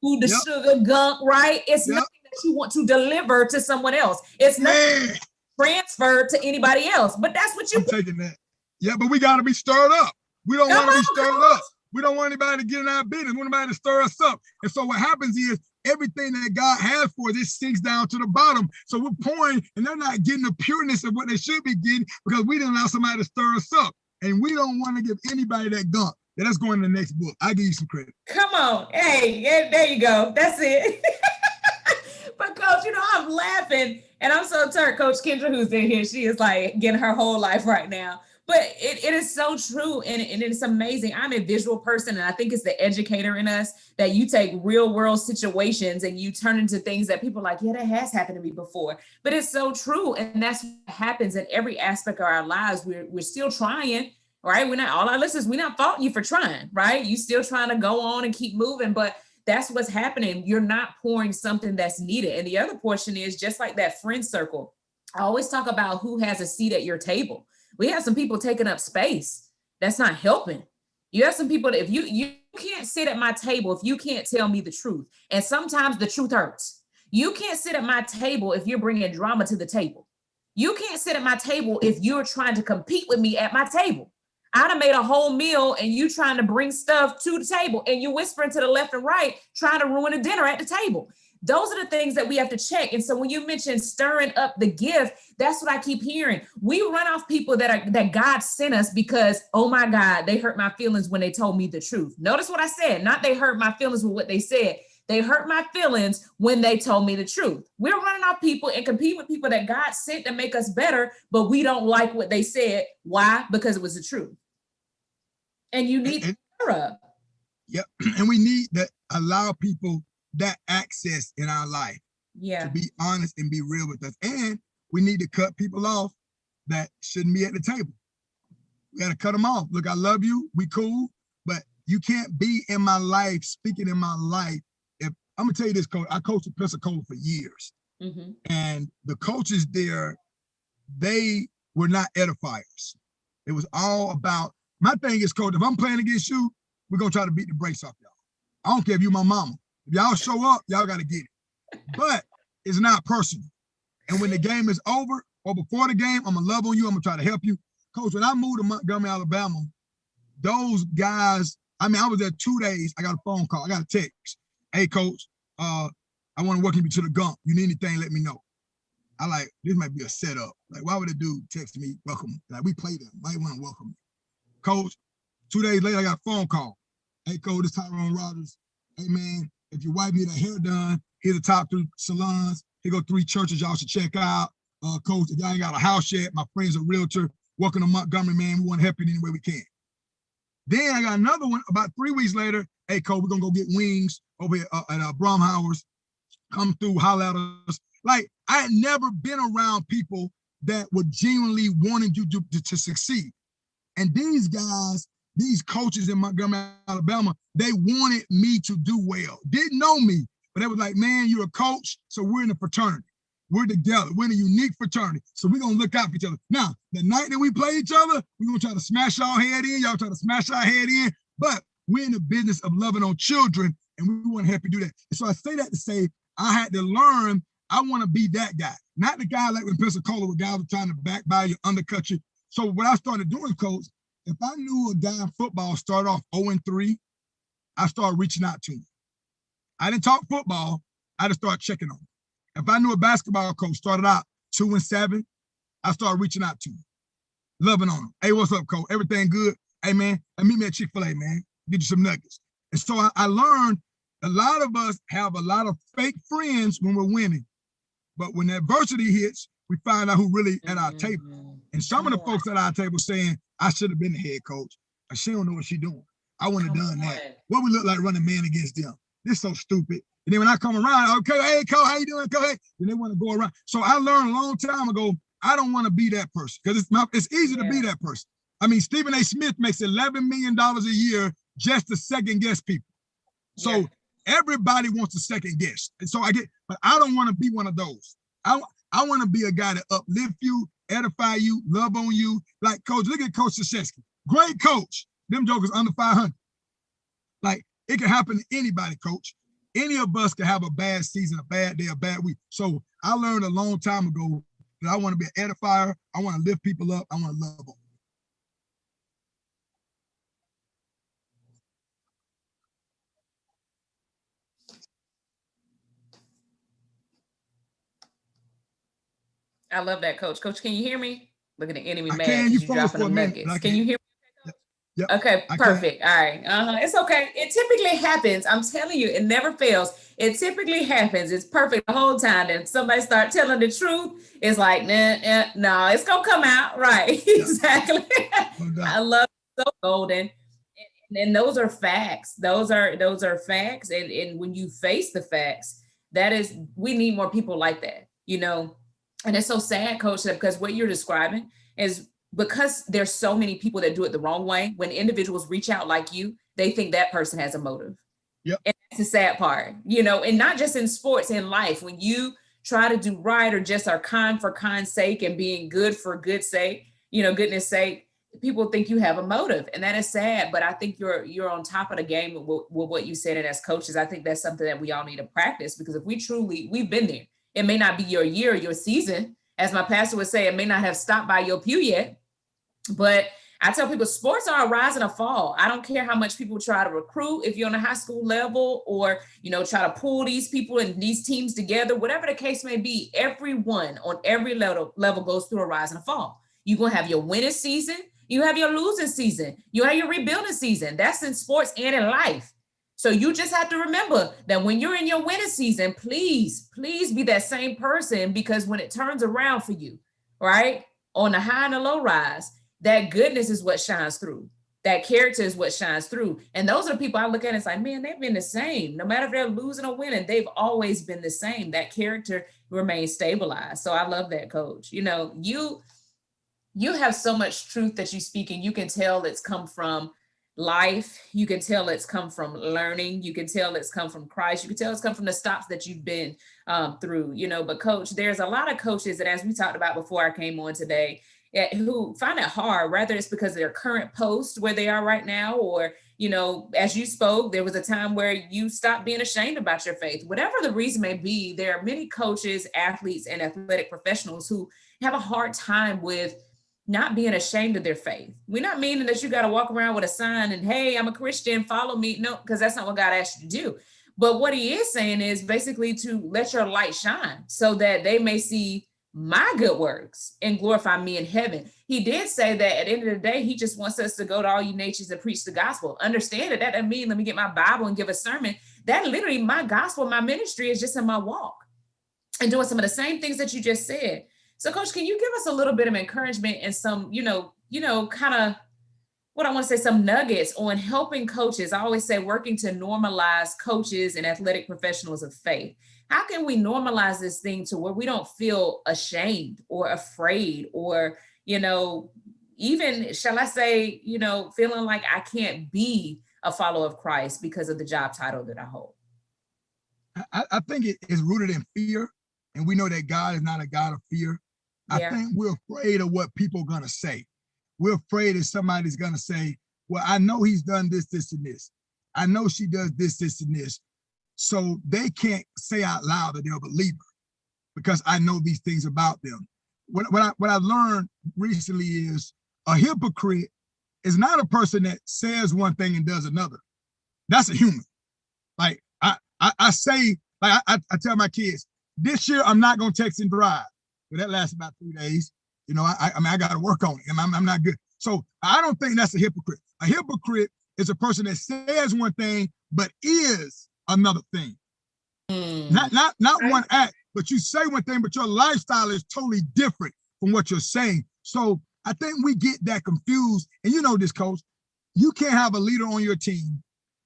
B: food, the sugar, gunk, right? It's nothing that you want to deliver to someone else. It's nothing transferred to anybody else. But that's what
A: I'm taking that. Yeah, but we got to be stirred up. We don't want to be stirred up. We don't want anybody to get in our business. We want anybody to stir us up. And so what happens is everything that God has for us, it sinks down to the bottom. So we're pouring and they're not getting the pureness of what they should be getting because we didn't allow somebody to stir us up. And we don't want to give anybody that gunk. Let's go in the next book. I'll give you some credit.
B: Come on. Hey, there you go. That's it. But Coach, I'm laughing and I'm so tired. Coach Kendra, who's in here, she is like getting her whole life right now. But it is so true and it's amazing. I'm a visual person and I think it's the educator in us that you take real world situations and you turn into things that people are like, yeah, that has happened to me before. But it's so true. And that's what happens in every aspect of our lives. We're still trying, right? We're not, all our listeners, we're not faulting you for trying, right? You still trying to go on and keep moving, but that's what's happening. You're not pouring something that's needed. And the other portion is just like that friend circle. I always talk about who has a seat at your table. We have some people taking up space. That's not helping. You have some people that if you can't sit at my table if you can't tell me the truth. And sometimes the truth hurts. You can't sit at my table if you're bringing drama to the table. You can't sit at my table if you're trying to compete with me at my table. I done made a whole meal and you trying to bring stuff to the table and you whispering to the left and right, trying to ruin the dinner at the table. Those are the things that we have to check. And so when you mention stirring up the gift, that's what I keep hearing. We run off people that God sent us because, oh my God, they hurt my feelings when they told me the truth. Notice what I said, not they hurt my feelings with what they said. They hurt my feelings when they told me the truth. We're running off people and compete with people that God sent to make us better, but we don't like what they said. Why? Because it was the truth. And you need to stir up.
A: Yep. And we need to allow people that access in our life to be honest and be real with us. And we need to cut people off that shouldn't be at the table. We got to cut them off. Look, I love you. We cool, but You can't be in my life, speaking in my life. If I'm gonna tell you this, coach, I coached at Pensacola for years. And the coaches there, they were not edifiers. It was all about, my thing is, coach, if I'm playing against you, we're gonna try to beat the brakes off y'all. I don't care if you my mama. If y'all show up, y'all gotta get it. But it's not personal. And when the game is over or before the game, I'm gonna love on you, I'm gonna try to help you. Coach, when I moved to Montgomery, Alabama, those guys, I was there 2 days, I got a phone call, I got a text. Hey coach, I want to welcome you to the Gump. You need anything, let me know. I like, this might be a setup. Like, why would a dude text me, welcome? Like, we play them, might want to welcome me. Coach, 2 days later, I got a phone call. Hey coach, this Tyrone Rogers. Hey man, if your wife need a hair done, here's the top 3 salons. Here go 3 churches y'all should check out. Coach, if y'all ain't got a house yet, my friend's a realtor. Welcome to Montgomery, man. We want to help you in any way we can. Then I got another one about 3 weeks later. Hey, coach, we're going to go get wings over here at Bromhauer's. Come through, holler at us. Like, I had never been around people that were genuinely wanting you to succeed. And these guys, these coaches in Montgomery, Alabama, they wanted me to do well. Didn't know me, but they was like, man, you're a coach, so we're in a fraternity. We're together. We're in a unique fraternity. So we're going to look out for each other. Now, the night that we play each other, we're going to try to smash our head in. Y'all try to smash our head in. But we're in the business of loving on children, and we want to help you do that. And so I say that to say, I had to learn, I want to be that guy. Not the guy like in Pensacola where guys were trying to backbite you, undercut you. So what I started doing, coach, if I knew a guy in football started off 0-3, I started reaching out to him. I didn't talk football. I just started checking on him. If I knew a basketball coach started out 2-7, I started reaching out to him, loving on him. Hey, what's up, coach? Everything good? Hey, man, meet me at Chick-fil-A, man. Get you some nuggets. And so I learned a lot of us have a lot of fake friends when we're winning. But when adversity hits, we find out who really at our table. And some of the folks at our table saying, I should have been the head coach. She don't know what she's doing. I wouldn't have done that. What we look like running man against them. This is so stupid. And then when I come around, okay, hey, coach, how you doing, coach? Hey, then they want to go around. So I learned a long time ago, I don't want to be that person because it's easy to be that person. I mean, Stephen A. Smith makes $11 million a year just to second guess people. So everybody wants to second guess. And so but I don't want to be one of those. I want to be a guy that uplift you, edify you, love on you. Like, coach, look at Coach Krzyzewski. Great coach. Them jokers under 500. Like, it can happen to anybody, coach. Any of us can have a bad season, a bad day, a bad week. So I learned a long time ago that I want to be an edifier. I want to lift people up. I want to love them.
B: I love that, coach. Coach, can you hear me? Look at the enemy man.
A: Can you
B: dropping the nuggets. Can you hear me?
A: Yep.
B: Okay, perfect. All right. It's okay. It typically happens. I'm telling you, it never fails. It typically happens. It's perfect the whole time. And somebody start telling the truth, it's like, no, it's gonna come out. Right. Exactly. I love it. So golden. And those are facts. Those are facts. And when you face the facts, we need more people like that, And it's so sad, coach, because what you're describing is because there's so many people that do it the wrong way. When individuals reach out like you, they think that person has a motive.
A: Yep.
B: And that's the sad part, and not just in sports, in life, when you try to do right or just are kind for kind's sake and being good for goodness sake, people think you have a motive, and that is sad. But I think you're on top of the game with what you said. And as coaches, I think that's something that we all need to practice, because if we've been there. It may not be your year, your season. As my pastor would say, it may not have stopped by your pew yet. But I tell people, sports are a rise and a fall. I don't care how much people try to recruit, if you're on a high school level, or, try to pull these people and these teams together, whatever the case may be, everyone on every level goes through a rise and a fall. You're going to have your winning season. You have your losing season. You have your rebuilding season. That's in sports and in life. So you just have to remember that when you're in your winning season, please be that same person, because when it turns around for you, right, on the high and the low rise, that goodness is what shines through. That character is what shines through. And those are the people I look at and say, man, they've been the same. No matter if they're losing or winning, they've always been the same. That character remains stabilized. So I love that, coach. You have so much truth that you speak, and you can tell it's come from life. You can tell it's come from learning. You can tell it's come from Christ. You can tell it's come from the stops that you've been through, you know. But coach, there's a lot of coaches that, as we talked about before I came on today, who find it hard, whether it's because of their current post where they are right now, or, you know, as you spoke, there was a time where you stopped being ashamed about your faith. Whatever the reason may be, there are many coaches, athletes, and athletic professionals who have a hard time with not being ashamed of their faith. We're not meaning that you got to walk around with a sign and, hey, I'm a Christian, follow me. No, because that's not what God asked you to do. But what he is saying is basically to let your light shine so that they may see my good works and glorify me in heaven. He did say that at the end of the day, he just wants us to go to all you nations and preach the gospel. Understand that doesn't mean let me get my Bible and give a sermon. That literally, my gospel, my ministry is just in my walk and doing some of the same things that you just said. So coach, can you give us a little bit of encouragement and some, kind of what I want to say, some nuggets on helping coaches? I always say working to normalize coaches and athletic professionals of faith. How can we normalize this thing to where we don't feel ashamed or afraid or, even, shall I say, feeling like I can't be a follower of Christ because of the job title that I hold?
A: I think it is rooted in fear. And we know that God is not a God of fear. Yeah. I think we're afraid of what people are going to say. We're afraid that somebody's going to say, well, I know he's done this, this, and this. I know she does this, this, and this. So they can't say out loud that they're a believer because I know these things about them. What I've learned recently is a hypocrite is not a person that says one thing and does another. That's a human. Like I say, like I tell my kids, this year I'm not going to text and drive. Well, that lasts about 3 days. I got to work on it. I'm not good. So I don't think that's a hypocrite. A hypocrite is a person that says one thing but is another thing. Not one act, but you say one thing, but your lifestyle is totally different from what you're saying. So I think we get that confused. And you know this, coach, you can't have a leader on your team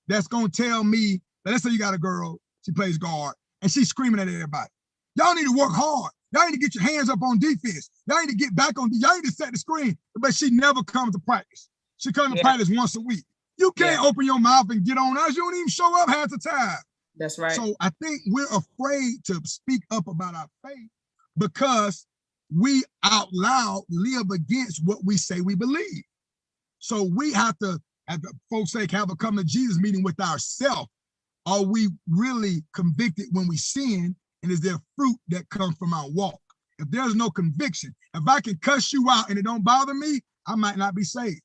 A: that's going to tell me, let's say you got a girl, she plays guard, and she's screaming at everybody. Y'all need to work hard. Y'all need to get your hands up on defense. Y'all need to get back on, y'all need to set the screen. But she never comes to practice. She comes to practice once a week. You can't open your mouth and get on us. You don't even show up half the time.
B: That's right.
A: So I think we're afraid to speak up about our faith because we out loud live against what we say we believe. So we have to, as the folks say, have a come to Jesus meeting with ourselves. Are we really convicted when we sin? And is there fruit that comes from our walk? If there's no conviction, if I can cuss you out and it don't bother me, I might not be saved.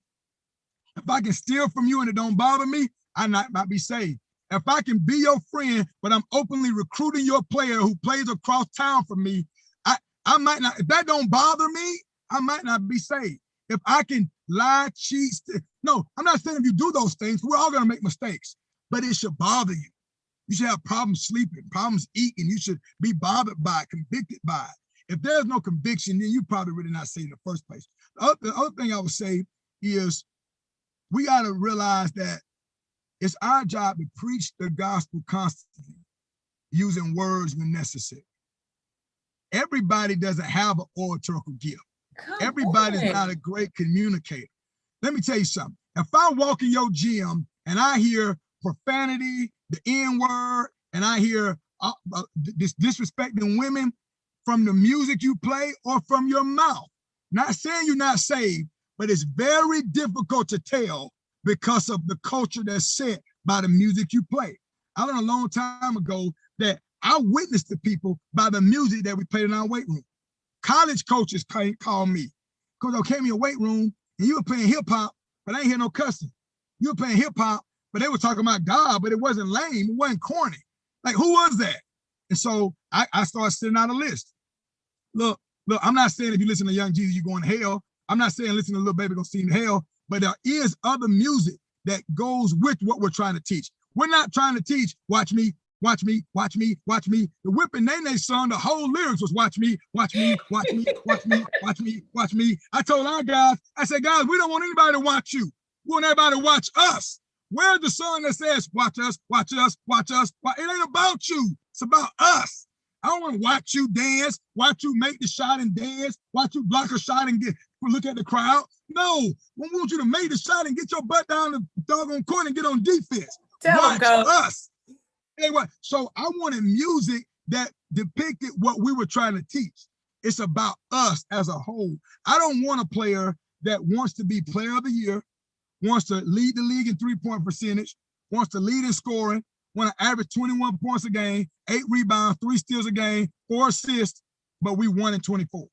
A: If I can steal from you and it don't bother me, I might not be saved. If I can be your friend, but I'm openly recruiting your player who plays across town from me, I might not, if that don't bother me, I might not be saved. If I can lie, cheat, no, I'm not saying if you do those things, we're all gonna make mistakes, but it should bother you. You should have problems sleeping, problems eating. You should be bothered by it, convicted by it. If there's no conviction, then you probably really not saved in the first place. The other thing I would say is we got to realize that it's our job to preach the gospel constantly, using words when necessary. Everybody doesn't have an oratorical gift. Everybody's not a great communicator. Let me tell you something. If I walk in your gym and I hear profanity, the N-word, and I hear disrespecting women from the music you play or from your mouth. Not saying you're not saved, but it's very difficult to tell because of the culture that's set by the music you play. I learned a long time ago that I witnessed to people by the music that we played in our weight room. College coaches call me, because I came in your weight room and you were playing hip hop, but I ain't hear no cussing. You were playing hip hop, but they were talking about God, but it wasn't lame, it wasn't corny. Like, who was that? And so I started sending out a list. Look, I'm not saying if you listen to Young Jesus, you're going to hell. I'm not saying listen to Little Baby gonna see in hell, but there is other music that goes with what we're trying to teach. We're not trying to teach, watch me, watch me, watch me, watch me. The Whipping Nene song, the whole lyrics was watch me, watch me, watch me, watch me, watch me, watch me. I told our guys, I said, guys, we don't want anybody to watch you. We want everybody to watch us. Where's the song that says, watch us, watch us, watch us? It ain't about you. It's about us. I don't want to watch you dance, watch you make the shot and dance, watch you block a shot and get. look at the crowd. No, we want you to make the shot and get your butt down the doggone court and get on defense. Watch us. Anyway, so I wanted music that depicted what we were trying to teach. It's about us as a whole. I don't want a player that wants to be player of the year, wants to lead the league in 3-point percentage, wants to lead in scoring, want to average 21 points a game, 8 rebounds, 3 steals a game, 4 assists, but we won in 24.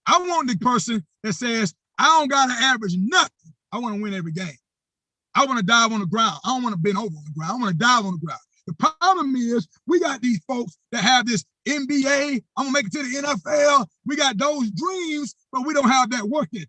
A: I want the person that says, I don't got to average nothing. I want to win every game. I want to dive on the ground. I don't want to bend over on the ground. I want to dive on the ground. The problem is we got these folks that have this NBA, I'm gonna make it to the NFL. We got those dreams, but we don't have that work ethic.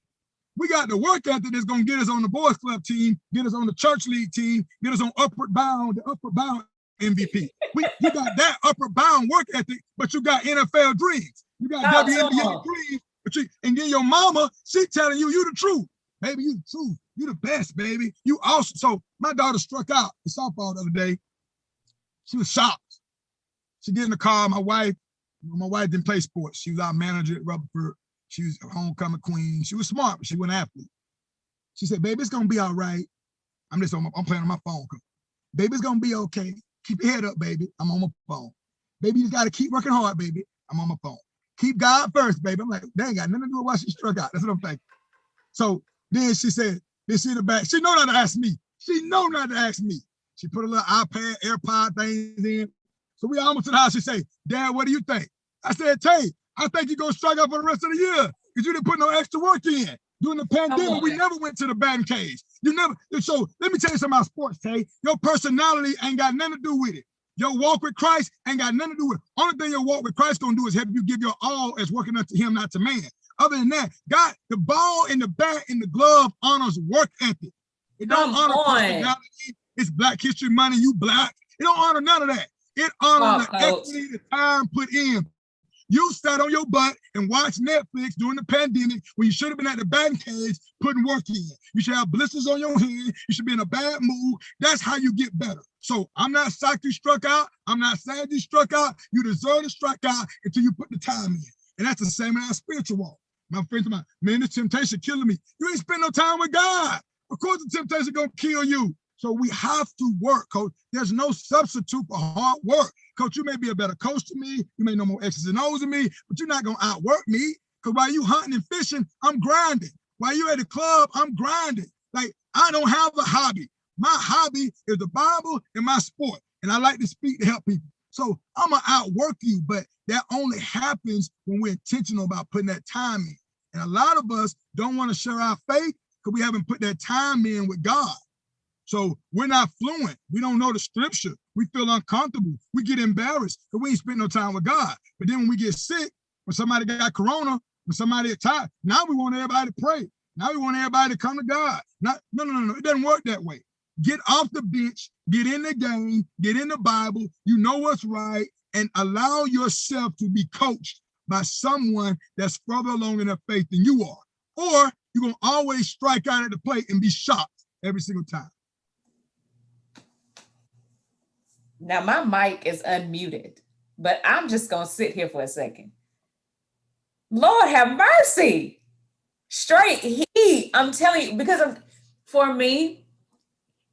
A: We got the work ethic that's gonna get us on the boys club team, get us on the church league team, get us on upward bound, the upward bound MVP. You got that upward bound work ethic, but you got NFL dreams. You got WNBA dreams, but and then your mama, she telling you the truth. Baby, you the truth. You the best, baby. You awesome. So my daughter struck out in softball the other day. She was shocked. She get in the car. My wife didn't play sports. She was our manager at Rutherford. She was a homecoming queen. She was smart, but she wasn't an athlete. She said, baby, it's gonna be all right. I'm playing on my phone. Baby, it's gonna be okay. Keep your head up, baby. I'm on my phone. Baby, you just gotta keep working hard, baby. I'm on my phone. Keep God first, baby. I'm like, they ain't got nothing to do with why she struck out. That's what I'm thinking. So then she said, in the back, she know not to ask me. She know not to ask me. She put a little iPad, AirPod things in. So we almost to the house. She say, Dad, what do you think? I said, Tay, I think you're going to strike out for the rest of the year because you didn't put no extra work in. During the pandemic, we never went to the batting cage. You never. So let me tell you something about sports, Tay. Your personality ain't got nothing to do with it. Your walk with Christ ain't got nothing to do with it. Only thing your walk with Christ going to do is help you give your all as working unto him, not to man. Other than that, God, the ball in the bat and the glove honors work ethic. It don't honor personality. It's Black History Month, you black. It don't honor none of that. It honors the equity, the time put in. You sat on your butt and watched Netflix during the pandemic when you should have been at the batting cage putting work in. You should have blisters on your hand. You should be in a bad mood. That's how you get better. So I'm not psyched you struck out. I'm not sad you struck out. You deserve to strike out until you put the time in. And that's the same in our spiritual walk. My friends are like, man, this temptation killing me. You ain't spend no time with God. Of course the temptation gonna kill you. So we have to work, Coach. There's no substitute for hard work. Coach, you may be a better coach than me. You may know more X's and O's than me, but you're not going to outwork me. Because while you hunting and fishing, I'm grinding. While you at the club, I'm grinding. Like, I don't have a hobby. My hobby is the Bible and my sport. And I like to speak to help people. So I'm going to outwork you, but that only happens when we're intentional about putting that time in. And a lot of us don't want to share our faith because we haven't put that time in with God. So we're not fluent. We don't know the scripture. We feel uncomfortable. We get embarrassed because we ain't spent no time with God. But then when we get sick, when somebody got corona, when somebody tired, now we want everybody to pray. Now we want everybody to come to God. No. It doesn't work that way. Get off the bench, get in the game, get in the Bible. You know what's right, and allow yourself to be coached by someone that's further along in their faith than you are. Or you're going to always strike out at the plate and be shocked every single time.
B: Now my mic is unmuted, but I'm just going to sit here for a second. Lord have mercy. Straight heat. I'm telling you, because for me,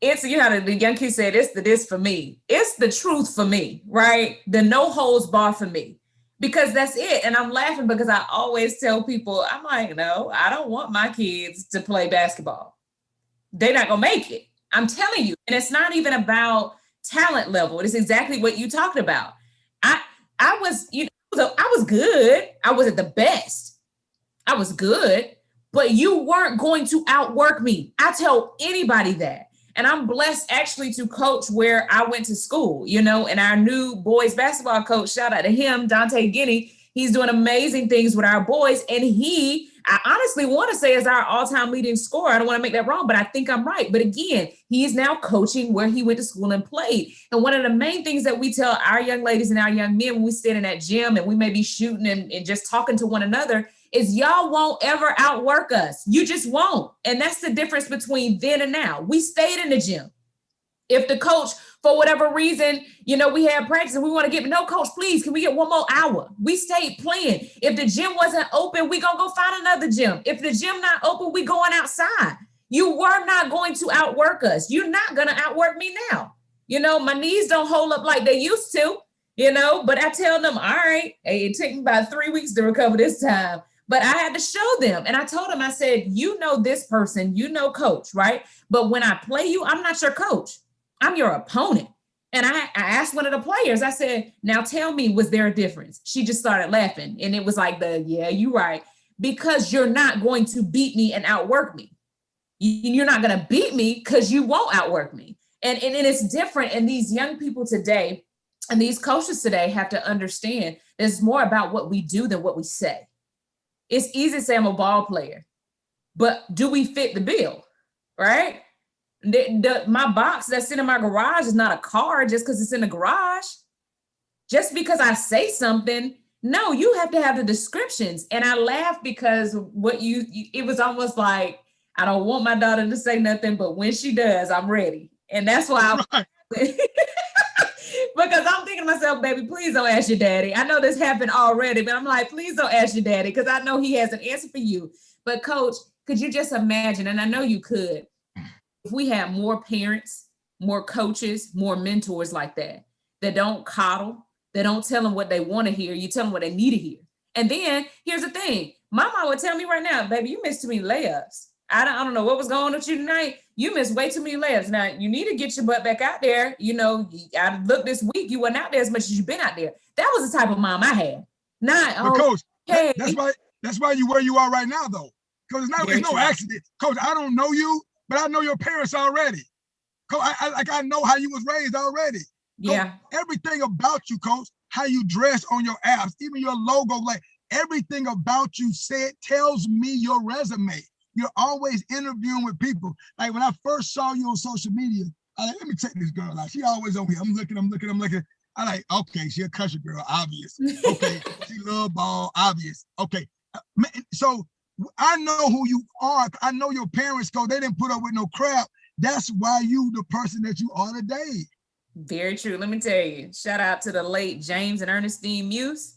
B: it's, you know, the young kid said, it's the this for me. It's the truth for me, right? The no holds bar for me, because that's it. And I'm laughing because I always tell people, I'm like, no, I don't want my kids to play basketball. They're not going to make it. I'm telling you. And it's not even about talent level. It's exactly what you talked about. I was, you know, I was good. I wasn't the best. I was good, but you weren't going to outwork me. I tell anybody that. And I'm blessed actually to coach where I went to school, you know, and our new boys basketball coach, shout out to him, Dante Guinea. He's doing amazing things with our boys. And I honestly want to say is our all-time leading scorer. I don't want to make that wrong, but I think I'm right. But again, he's now coaching where he went to school and played. And one of the main things that we tell our young ladies and our young men when we stand in that gym and we may be shooting and just talking to one another is y'all won't ever outwork us. You just won't. And that's the difference between then and now. We stayed in the gym. If the coach, for whatever reason, we had practice and we want to get, no, coach, please, can we get one more hour? We stayed playing. If the gym wasn't open, we gonna go find another gym. If the gym not open, we going outside. You were not going to outwork us. You're not gonna outwork me now. My knees don't hold up like they used to, but I tell them, all right, hey, it took me about 3 weeks to recover this time. But I had to show them. And I told them, I said, this person, coach, right? But when I play you, I'm not your coach. I'm your opponent. And I asked one of the players, I said, now tell me, was there a difference? She just started laughing. And it was like yeah, you're right. Because you're not going to beat me and outwork me. You're not going to beat me because you won't outwork me. And it's different. And these young people today and these coaches today have to understand it's more about what we do than what we say. It's easy to say I'm a ball player, but do we fit the bill, right? My box that's in my garage is not a car just because it's in the garage. Just because I say something, no, you have to have the descriptions. And I laugh because it was almost like, I don't want my daughter to say nothing, but when she does, I'm ready. And that's why because I'm thinking to myself, baby, please don't ask your daddy. I know this happened already, but I'm like, please don't ask your daddy because I know he has an answer for you. But coach, could you just imagine, and I know you could, if we had more parents, more coaches, more mentors like that don't coddle, that don't tell them what they want to hear, you tell them what they need to hear. And then here's the thing, my mom would tell me right now, baby, you missed too many layups. I don't know what was going on with you tonight. You missed way too many layups. Now you need to get your butt back out there. I looked this week, you weren't out there as much as you've been out there. That was the type of mom I had. Not,
A: Coach, hey. That's why you where you are right now, though. Because it's no accident. Coach, I don't know you, but I know your parents already. Coach, I know how you was raised already.
B: Yeah.
A: Coach, everything about you, Coach, how you dress on your apps, even your logo, like everything about you tells me your resume. You're always interviewing with people. Like when I first saw you on social media, let me check this girl out. She always on here. I'm looking. I like, okay, she a country girl, obvious. Okay, she love ball, obvious. Okay, so I know who you are. I know your parents, Coach. They didn't put up with no crap. That's why you the person that you are today.
B: Very true. Let me tell you, shout out to the late James and Ernestine Muse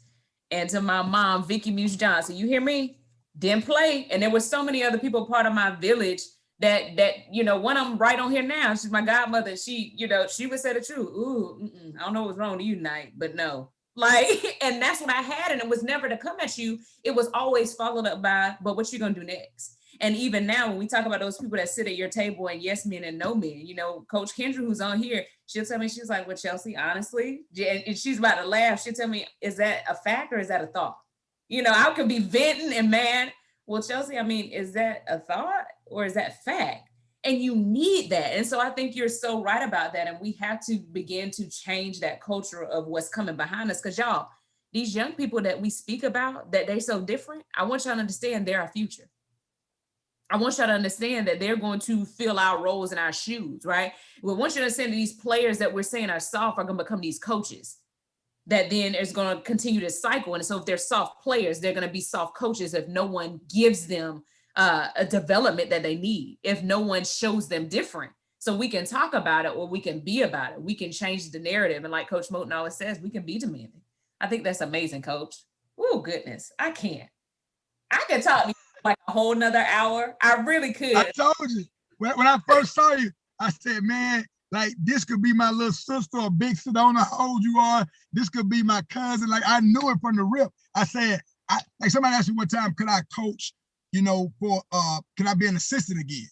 B: and to my mom, Vicky Muse Johnson. You hear me? Didn't play. And there were so many other people part of my village that one of them right on here now. She's my godmother. She would say the truth. Ooh, I don't know what's wrong with you tonight, but no. Like, and that's what I had. And it was never to come at you. It was always followed up by, but what you gonna do next? And even now, when we talk about those people that sit at your table and yes men and no men, Coach Kendra, who's on here, she'll tell me, she's like, well, Chelsea, honestly, and she's about to laugh. She'll tell me, is that a fact or is that a thought? I could be venting and mad. Well, Chelsea, I mean, is that a thought or is that fact? And you need that. And so I think you're so right about that. And we have to begin to change that culture of what's coming behind us. Because y'all, these young people that we speak about, that they're so different, I want y'all to understand they're our future. I want y'all to understand that they're going to fill our roles in our shoes, right? We want you to understand that these players that we're saying are soft are going to become these coaches that then is going to continue to cycle. And so if they're soft players, they're going to be soft coaches if no one gives them a development that they need, if no one shows them different. So we can talk about it or we can be about it. We can change the narrative. And like Coach Moten always says, we can be demanding. I think that's amazing, Coach. Oh, goodness. I can talk to you like a whole nother hour. I really could.
A: I told you. When I first saw you, I said, man, like this could be my little sister or big sister. I don't know how old you are. This could be my cousin. Like I knew it from the rip. I said, like somebody asked me one time, could I coach, can I be an assistant again?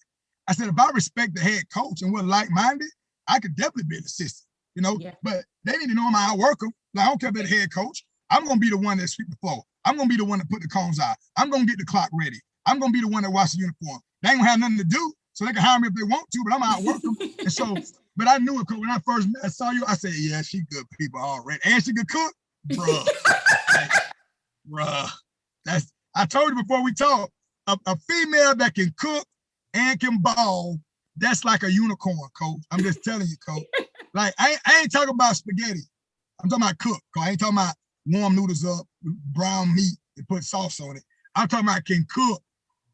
A: I said, if I respect the head coach and we're like-minded, I could definitely be an assistant, yeah. But they need to know how I work them. Like, I don't care if they're the head coach. I'm going to be the one that sweep the floor. I'm going to be the one that put the cones out. I'm going to get the clock ready. I'm going to be the one that wash the uniform. They ain't going to have nothing to do, so they can hire me if they want to, but I'm going to outwork them. And so, but I knew it, because when I first saw you, I said, yeah, she good people already. And she could cook? Bruh. Bruh. I told you before we talked, a female that can cook and can ball, that's like a unicorn, Coach. I'm just telling you, Coach. Like, I ain't talking about spaghetti. I'm talking about cook, Coach. I ain't talking about warm noodles up with brown meat and put sauce on it. I'm talking about can cook.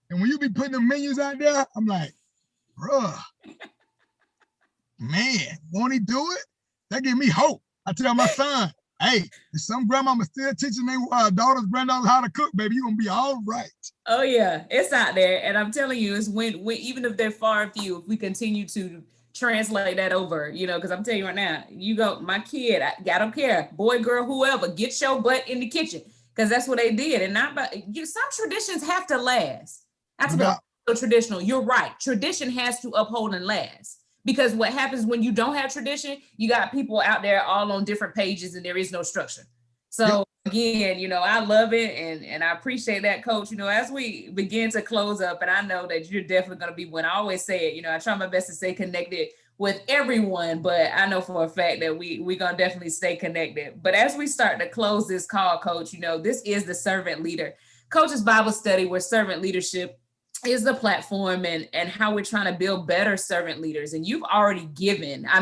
A: And when you be putting the menus out there, I'm like, bruh. Man, won't he do it? That give me hope. I tell my son, hey, if some grandmama still teaching their daughters, granddaughters how to cook, baby, you're gonna be all right.
B: Oh yeah, it's out there, and I'm telling you, it's when even if they're far and few, if we continue to translate that over, because I'm telling you right now, you go, my kid, I don't care, boy, girl, whoever, get your butt in the kitchen, because that's what they did, and not but some traditions have to last. Have to be so traditional. You're right. Tradition has to uphold and last. Because what happens when you don't have tradition, you got people out there all on different pages and there is no structure. So again, I love it and I appreciate that, Coach. As we begin to close up, and I know that you're definitely going to be one. I always say it, I try my best to stay connected with everyone, but I know for a fact that we're going to definitely stay connected. But as we start to close this call, Coach, this is the Servant Leader Coach's Bible Study, where servant leadership is the platform and how we're trying to build better servant leaders. And you've already given, I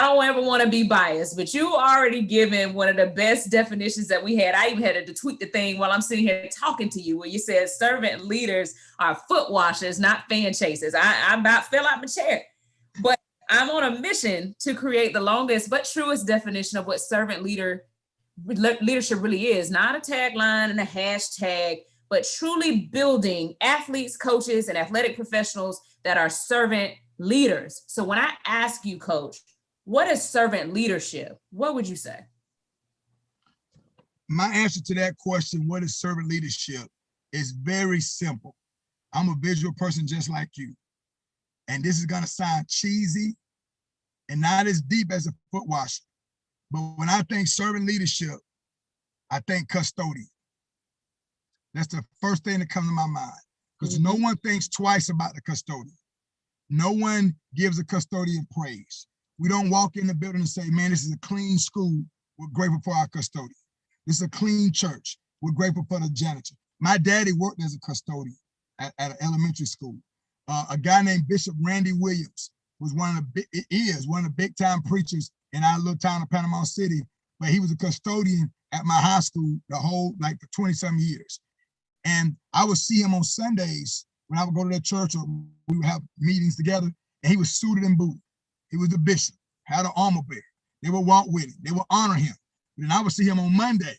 B: don't ever want to be biased, but you already given one of the best definitions that we had. I even had to tweak the thing while I'm sitting here talking to you, where you said servant leaders are foot washers, not fan chasers. I about fell out my chair, but I'm on a mission to create the longest but truest definition of what servant leadership really is. Not a tagline and a hashtag, but truly building athletes, coaches, and athletic professionals that are servant leaders. So when I ask you, Coach, what is servant leadership? What would you say?
A: My answer to that question, what is servant leadership, is very simple. I'm a visual person just like you. And this is going to sound cheesy and not as deep as a foot washer. But when I think servant leadership, I think custodian. That's the first thing that comes to my mind, because no one thinks twice about the custodian. No one gives a custodian praise. We don't walk in the building and say, man, this is a clean school. We're grateful for our custodian. This is a clean church. We're grateful for the janitor. My daddy worked as a custodian at an elementary school. A guy named Bishop Randy Williams was one of the big time preachers in our little town of Panama City, but he was a custodian at my high school for 20-some years. And I would see him on Sundays when I would go to that church, or we would have meetings together, and he was suited and booted. He was the bishop, had an armor bearer. They would walk with him. They would honor him. And I would see him on Monday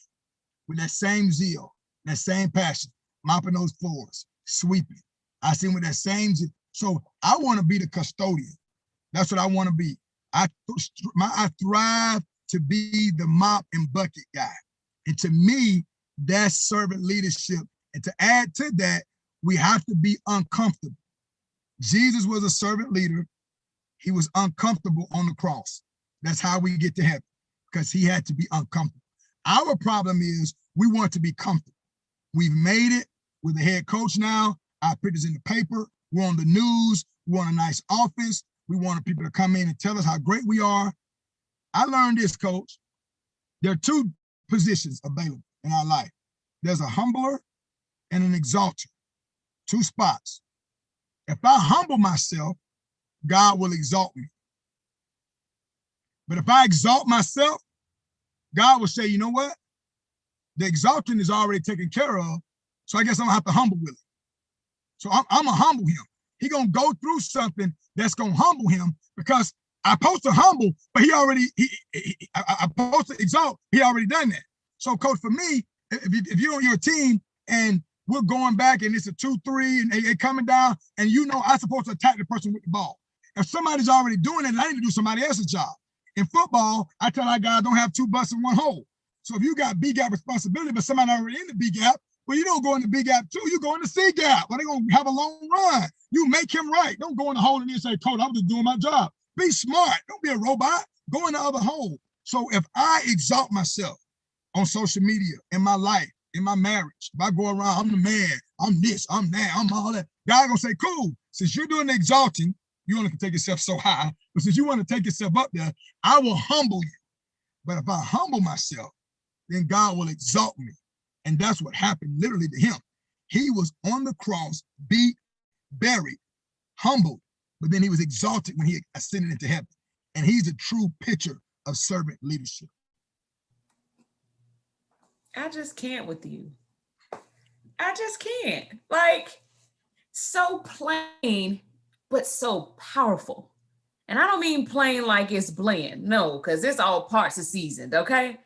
A: with that same zeal, that same passion, mopping those floors, sweeping. I see him with that same zeal. So I want to be the custodian. That's what I want to be. I thrive to be the mop and bucket guy. And to me, that's servant leadership. And to add to that, we have to be uncomfortable. Jesus was a servant leader. He was uncomfortable on the cross. That's how we get to heaven, because he had to be uncomfortable. Our problem is we want to be comfortable. We've made it. We're the head coach now. Our picture's in the paper. We're on the news. We want a nice office. We want people to come in and tell us how great we are. I learned this, Coach. There are two positions available in our life. There's a humbler and an exalter. Two spots. If I humble myself, God will exalt me. But if I exalt myself, God will say, you know what? The exalting is already taken care of, so I guess I'm gonna have to humble with it. So I'm gonna humble him. He's gonna go through something that's gonna humble him, because I'm supposed to humble, but I'm supposed to exalt. He already done that. So, Coach, for me, if you're on your team and we're going back and it's a 2-3 and they coming down, and I'm supposed to attack the person with the ball. If somebody's already doing it, I need to do somebody else's job. In football, I tell our guys, don't have two butts in one hole. So if you got B gap responsibility, but somebody already in the B gap, well, you don't go in the B gap too, you go in the C gap. Well, they're going to have a long run. You make him right. Don't go in the hole and then say, Coach, I'm just doing my job. Be smart. Don't be a robot. Go in the other hole. So if I exalt myself on social media, in my life, in my marriage, if I go around, I'm the man, I'm this, I'm that, I'm all that, God gonna say, cool, since you're doing the exalting, you only can take yourself so high, but since you want to take yourself up there, I will humble you. But if I humble myself, then God will exalt me. And that's what happened literally to him. He was on the cross, beat, buried, humbled, but then he was exalted when he ascended into heaven. And he's a true picture of servant leadership.
B: I just can't with you. I just can't. Like, so plain, but so powerful. And I don't mean plain like it's bland, no, because it's all parts of seasoned, okay?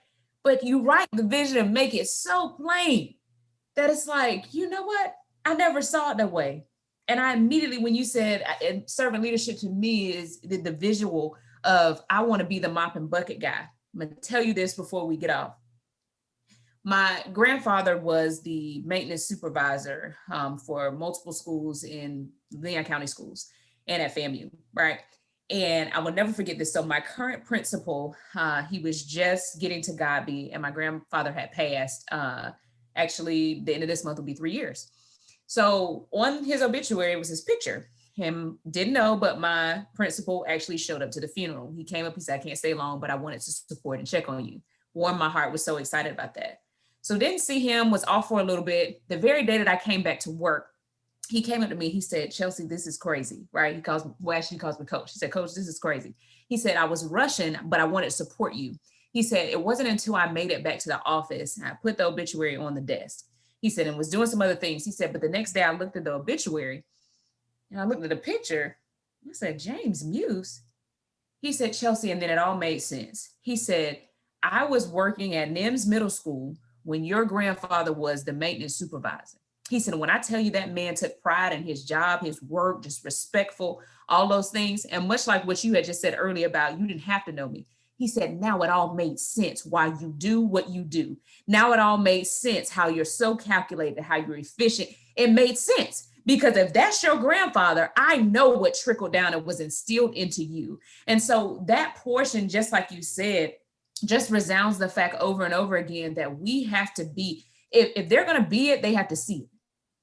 B: But you write the vision and make it so plain that it's like, you know what? I never saw it that way. And I immediately, when you said, and servant leadership to me is the visual of, I want to be the mop and bucket guy. I'm going to tell you this before we get off. My grandfather was the maintenance supervisor for multiple schools in Leon County schools and at FAMU, right? And I will never forget this. So my current principal, he was just getting to Godby, and my grandfather had passed. Actually, the end of this month will be 3 years. So on his obituary was his picture. Him didn't know, but my principal actually showed up to the funeral. He came up, he said, I can't stay long, but I wanted to support and check on you. Warmed my heart, was so excited about that. So didn't see him, was off for a little bit. The very day that I came back to work, he came up to me, he said, Chelsea, this is crazy, right? He calls me coach. He said, Coach, this is crazy. He said, I was rushing, but I wanted to support you. He said, it wasn't until I made it back to the office and I put the obituary on the desk. He said, and was doing some other things. He said, but the next day I looked at the obituary and I looked at the picture. I said, James Muse. He said, Chelsea, and then it all made sense. He said, I was working at NIMS Middle School when your grandfather was the maintenance supervisor. He said, when I tell you that man took pride in his job, his work, just respectful, all those things. And much like what you had just said earlier about, you didn't have to know me. He said, now it all made sense why you do what you do. Now it all made sense how you're so calculated, how you're efficient. It made sense because if that's your grandfather, I know what trickled down and was instilled into you. And so that portion, just like you said, just resounds the fact over and over again that we have to be, if they're going to be it, they have to see it.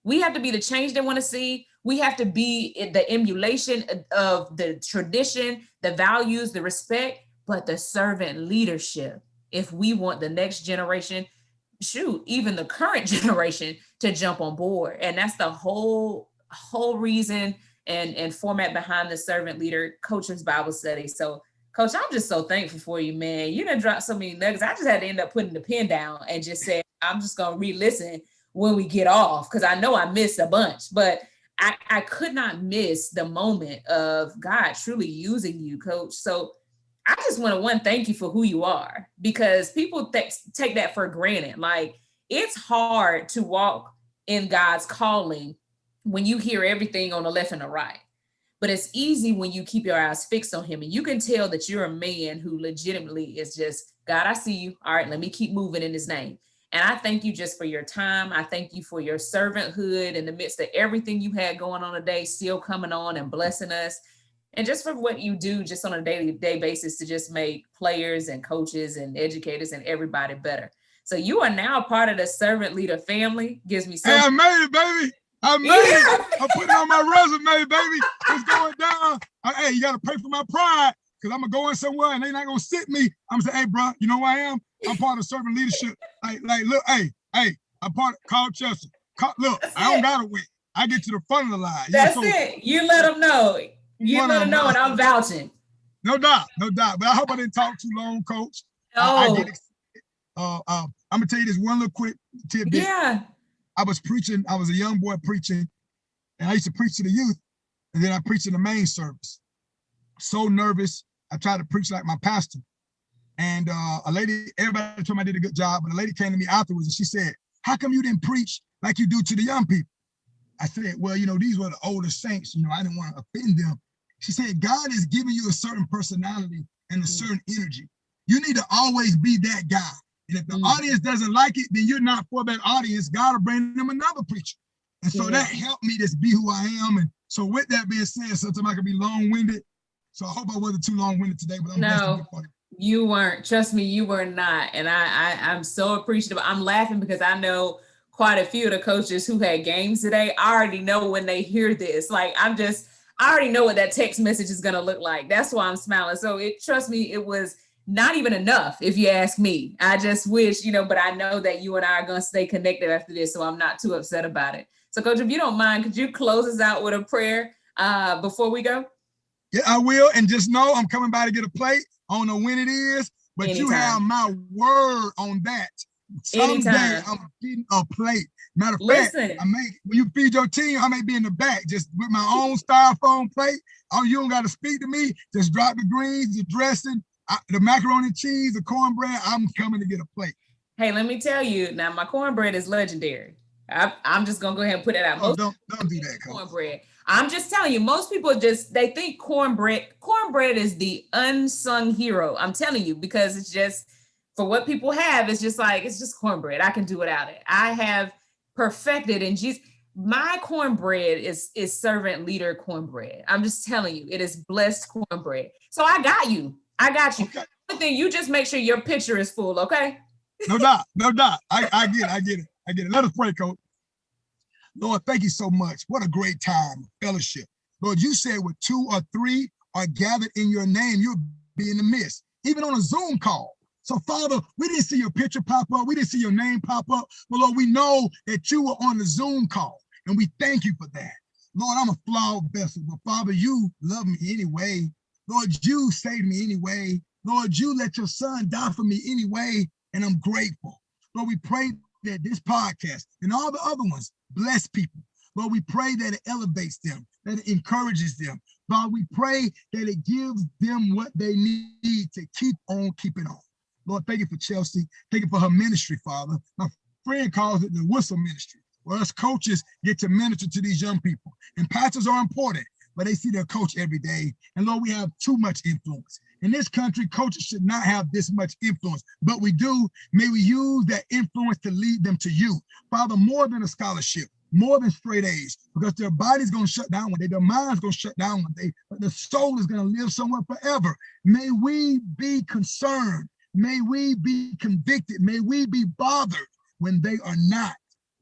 B: We have to be the change they want to see. We have to be the emulation of the tradition, the values, the respect, but the servant leadership. If we want the next generation, shoot, even the current generation to jump on board. And that's the whole reason and format behind the servant leader coach's Bible study. So Coach, I'm just so thankful for you, man. You done dropped so many nuggets. I just had to end up putting the pen down and just say, I'm just going to re-listen when we get off, because I know I missed a bunch, but I could not miss the moment of God truly using you, Coach. So I just want to thank you for who you are, because people take that for granted. Like, it's hard to walk in God's calling when you hear everything on the left and the right. But it's easy when you keep your eyes fixed on him, and you can tell that you're a man who legitimately is just, God, I see you. All right, let me keep moving in his name. And I thank you just for your time. I thank you for your servanthood in the midst of everything you had going on today, still coming on and blessing us. And just for what you do just on a daily basis to just make players and coaches and educators and everybody better. So you are now part of the servant leader family. Gives me so.
A: Hey, I made it, baby. I made it. I put it on my resume, baby. It's going down. Hey, you got to pray for my pride, because I'm going to go in somewhere and they're not going to sit me. I'm going to say, hey, bro, you know who I am? I'm part of servant leadership. Like, look, hey, I'm part of Carl Chester. Look, I don't got to win. I get to the front of the line.
B: That's it. You let them know. You let them know, and I'm vouching.
A: No doubt. But I hope I didn't talk too long, Coach.
B: Oh.
A: I get excited. I'm going to tell you this one little quick tidbit.
B: Yeah.
A: I was preaching. I was a young boy preaching, and I used to preach to the youth, and then I preached in the main service. So nervous. I tried to preach like my pastor. And a lady, everybody told me I did a good job, but a lady came to me afterwards and she said, how come you didn't preach like you do to the young people? I said, well, these were the older saints. I didn't want to offend them. She said, God is giving you a certain personality and a certain energy. You need to always be that guy. And if the audience doesn't like it, then you're not for that audience. God will bring them another preacher. And so that helped me just be who I am. And so with that being said, sometimes I can be long-winded. So I hope I wasn't too long-winded today, but I'm blessed to be part of it.
B: You weren't. Trust me, you were not. And I'm so appreciative. I'm laughing because I know quite a few of the coaches who had games today. I already know when they hear this. Like, I already know what that text message is going to look like. That's why I'm smiling. So trust me, it was not even enough, if you ask me. I just wish, but I know that you and I are going to stay connected after this, so I'm not too upset about it. So, Coach, if you don't mind, could you close us out with a prayer before we go?
A: Yeah, I will. And just know I'm coming by to get a plate. I don't know when it is, but anytime. You have my word on that Someday
B: Anytime.
A: I'm getting a plate. Matter of fact,
B: Listen,
A: when you feed your team, I may be in the back just with my own styrofoam plate. Oh, you don't got to speak to me. Just drop the greens, the dressing, the macaroni and cheese, the cornbread. I'm coming to get a plate.
B: hey, let me tell you now, my cornbread is legendary. I'm just gonna go ahead and put it out.
A: Oh, don't do that, Coach.
B: Cornbread. I'm just telling you, most people they think cornbread is the unsung hero. I'm telling you, because it's just for what people have, it's just cornbread. I can do without it. I have perfected and just my cornbread is servant leader cornbread. I'm just telling you, it is blessed cornbread. So I got you. Okay. One thing, you just make sure your pitcher is full, okay?
A: No doubt. I get it. Let us pray, Coach. Lord, thank you so much. What a great time, fellowship. Lord, you said with 2 or 3 are gathered in your name, you'll be in the midst, even on a Zoom call. So, Father, we didn't see your picture pop up. We didn't see your name pop up. But, Lord, we know that you were on the Zoom call, and we thank you for that. Lord, I'm a flawed vessel, but, Father, you love me anyway. Lord, you saved me anyway. Lord, you let your son die for me anyway, and I'm grateful. Lord, we pray that this podcast and all the other ones bless people. Lord, we pray that it elevates them, that it encourages them. Lord, we pray that it gives them what they need to keep on keeping on. Lord, thank you for Chelsea. Thank you for her ministry, Father. My friend calls it the whistle ministry, where us coaches get to minister to these young people. And pastors are important, but they see their coach every day. And Lord, we have too much influence. In this country, coaches should not have this much influence, but we do. May we use that influence to lead them to you. Father, more than a scholarship, more than straight A's, because their body's going to shut down one day, their mind's going to shut down one day, but the soul is going to live somewhere forever. May we be concerned. May we be convicted. May we be bothered when they are not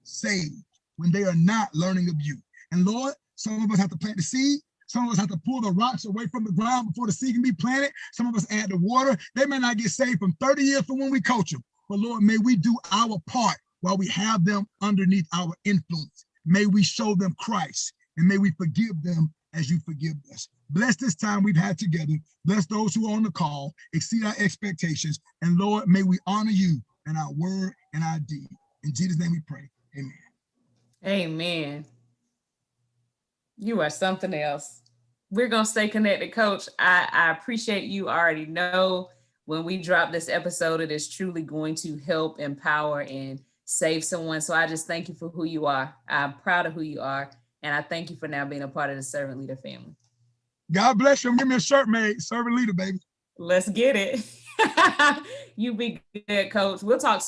A: saved, when they are not learning of you. And Lord, some of us have to plant the seed. Some of us have to pull the rocks away from the ground before the seed can be planted. Some of us add the water. They may not get saved from 30 years from when we coach them. But Lord, may we do our part while we have them underneath our influence. May we show them Christ, and may we forgive them as you forgive us. Bless this time we've had together. Bless those who are on the call. Exceed our expectations. And Lord, may we honor you in our word and our deed. In Jesus' name we pray. Amen.
B: Amen. You are something else. We're going to stay connected, Coach. I appreciate you. Already know when we drop this episode, it is truly going to help, empower, and save someone. So I just thank you for who you are. I'm proud of who you are. And I thank you for now being a part of the Servant Leader family.
A: God bless you. Give me a shirt made. Servant Leader, baby.
B: Let's get it. You be good, Coach. We'll talk soon.